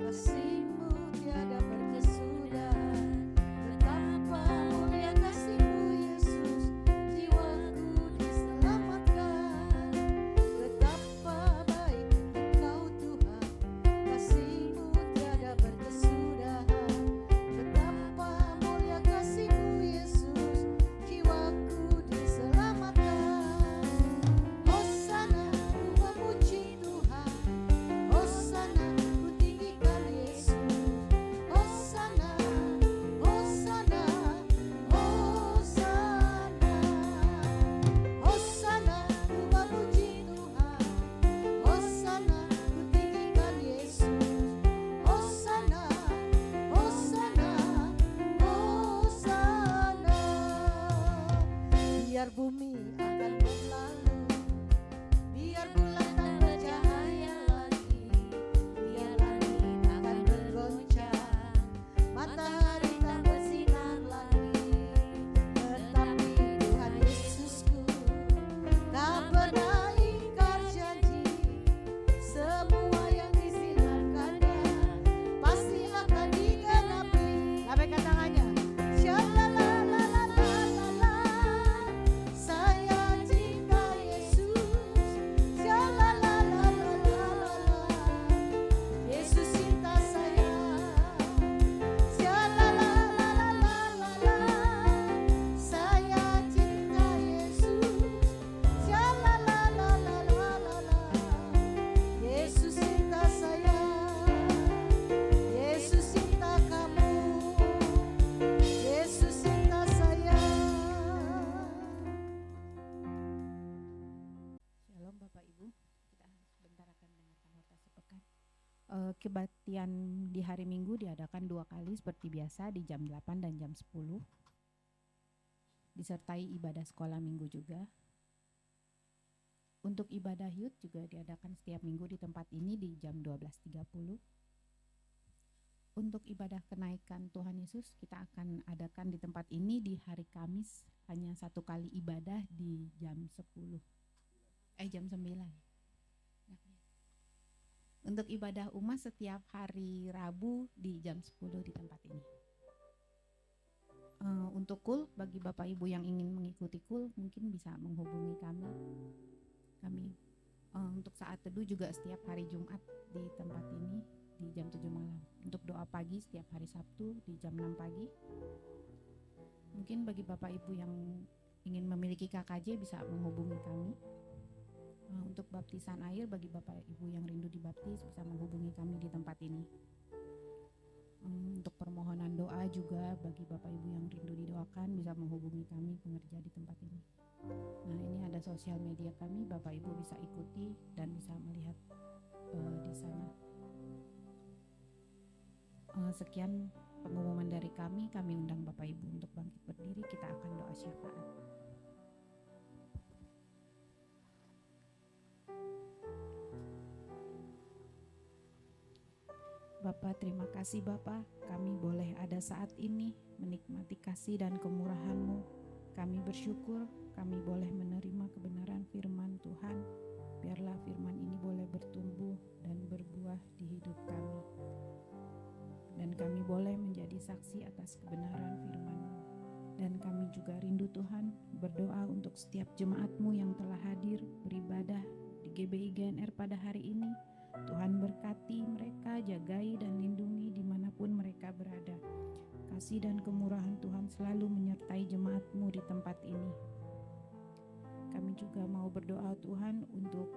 kasih-Mu tiada berkesudahan. Betapa mulia kasih-Mu Yesus, jiwaku diselamatkan. Betapa baiknya Engkau Tuhan, kasih-Mu tiada berkesudahan. Betapa mulia kasih-Mu Yesus, jiwaku diselamatkan. Hosana, ku memuji Tuhan. Hosana, ku tinggikan Yesus. Kebaktian di hari Minggu diadakan 2 kali seperti biasa di jam 8 dan jam 10. Disertai ibadah sekolah minggu juga. Untuk ibadah youth juga diadakan setiap minggu di tempat ini di jam 12.30. Untuk ibadah kenaikan Tuhan Yesus kita akan adakan di tempat ini di hari Kamis, hanya 1 kali ibadah di jam 9. Untuk ibadah umat setiap hari Rabu di jam 10 di tempat ini. Untuk kul, bagi Bapak Ibu yang ingin mengikuti kul mungkin bisa menghubungi kami. Untuk saat teduh juga setiap hari Jumat di tempat ini di jam 7 malam. Untuk doa pagi setiap hari Sabtu di jam 6 pagi. Mungkin bagi Bapak Ibu yang ingin memiliki KKJ bisa menghubungi kami. Untuk baptisan air bagi Bapak Ibu yang rindu dibaptis bisa menghubungi kami di tempat ini. Untuk permohonan doa juga bagi Bapak Ibu yang rindu didoakan bisa menghubungi kami pengerja di tempat ini. Nah, ini ada sosial media kami, Bapak Ibu bisa ikuti dan bisa melihat di sana. Sekian pengumuman dari kami undang Bapak Ibu untuk bangkit berdiri, kita akan doa syafaat. Bapak, terima kasih Bapak, kami boleh ada saat ini menikmati kasih dan kemurahan-Mu. Kami bersyukur kami boleh menerima kebenaran firman Tuhan. Biarlah firman ini boleh bertumbuh dan berbuah di hidup kami. Dan kami boleh menjadi saksi atas kebenaran firman-Mu. Dan kami juga rindu Tuhan berdoa untuk setiap jemaat-Mu yang telah hadir beribadah di GBI GNR pada hari ini. Tuhan berkati mereka, jagai dan lindungi dimanapun mereka berada. Kasih dan kemurahan Tuhan selalu menyertai jemaat-Mu di tempat ini. Kami juga mau berdoa Tuhan untuk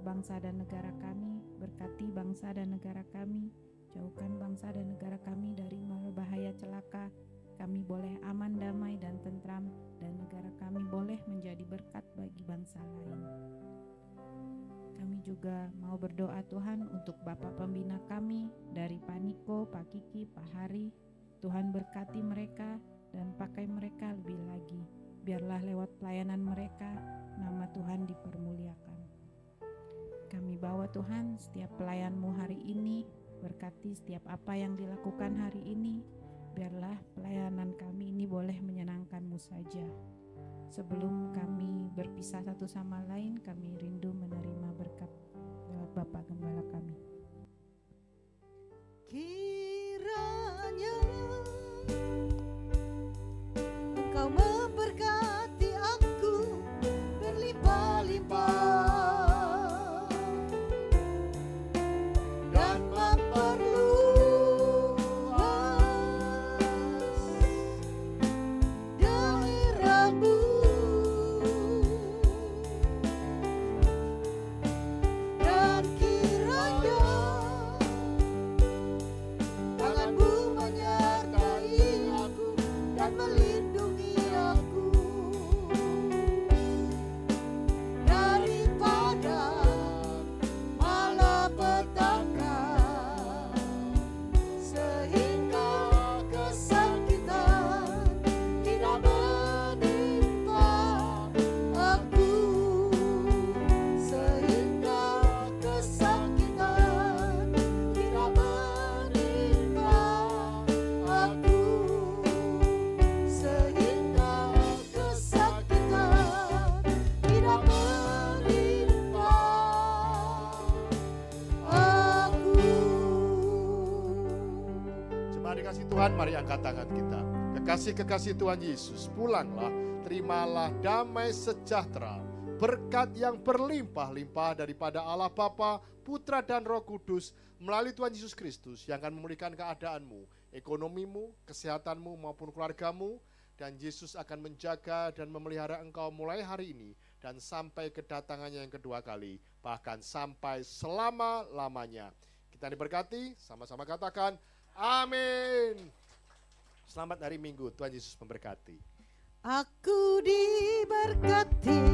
bangsa dan negara kami. Berkati bangsa dan negara kami. Jauhkan bangsa dan negara kami dari mara bahaya celaka. Kami boleh aman, damai dan tentram. Dan negara kami boleh menjadi berkat bagi bangsa lain. Kami juga mau berdoa Tuhan untuk Bapak Pembina kami dari Pak Niko, Pak Kiki, Pak Hari. Tuhan berkati mereka dan pakai mereka lebih lagi. Biarlah lewat pelayanan mereka nama Tuhan dipermuliakan. Kami bawa Tuhan setiap pelayan-Mu hari ini, berkati setiap apa yang dilakukan hari ini. Biarlah pelayanan kami ini boleh menyenangkan-Mu saja. Sebelum kami berpisah satu sama lain, kami rindu menerima berkat lewat Bapak Gembala kami. Kiranya Engkau memberkati aku berlimpah-limpah dan memperluas daerah-Mu. Dan kiranya tangan-Mu menyertai aku dan melindungi aku daripada malapetaka, sehingga kesakitan tidak menimpa aku, sehingga kesakitan tidak menimpa aku, sehingga kesakitan tidak menimpa aku. Jemaat dikasih Tuhan, mari angkat tangan kita. Kekasih-kekasih Tuhan Yesus, pulanglah, terimalah damai sejahtera, berkat yang berlimpah-limpah daripada Allah Bapa, Putra dan Roh Kudus melalui Tuhan Yesus Kristus yang akan memulihkan keadaanmu, ekonomimu, kesehatanmu maupun keluargamu. Dan Yesus akan menjaga dan memelihara engkau mulai hari ini dan sampai kedatangannya yang kedua kali, bahkan sampai selama-lamanya. Kita diberkati, sama-sama katakan amin. Selamat hari Minggu, Tuhan Yesus memberkati. Aku diberkati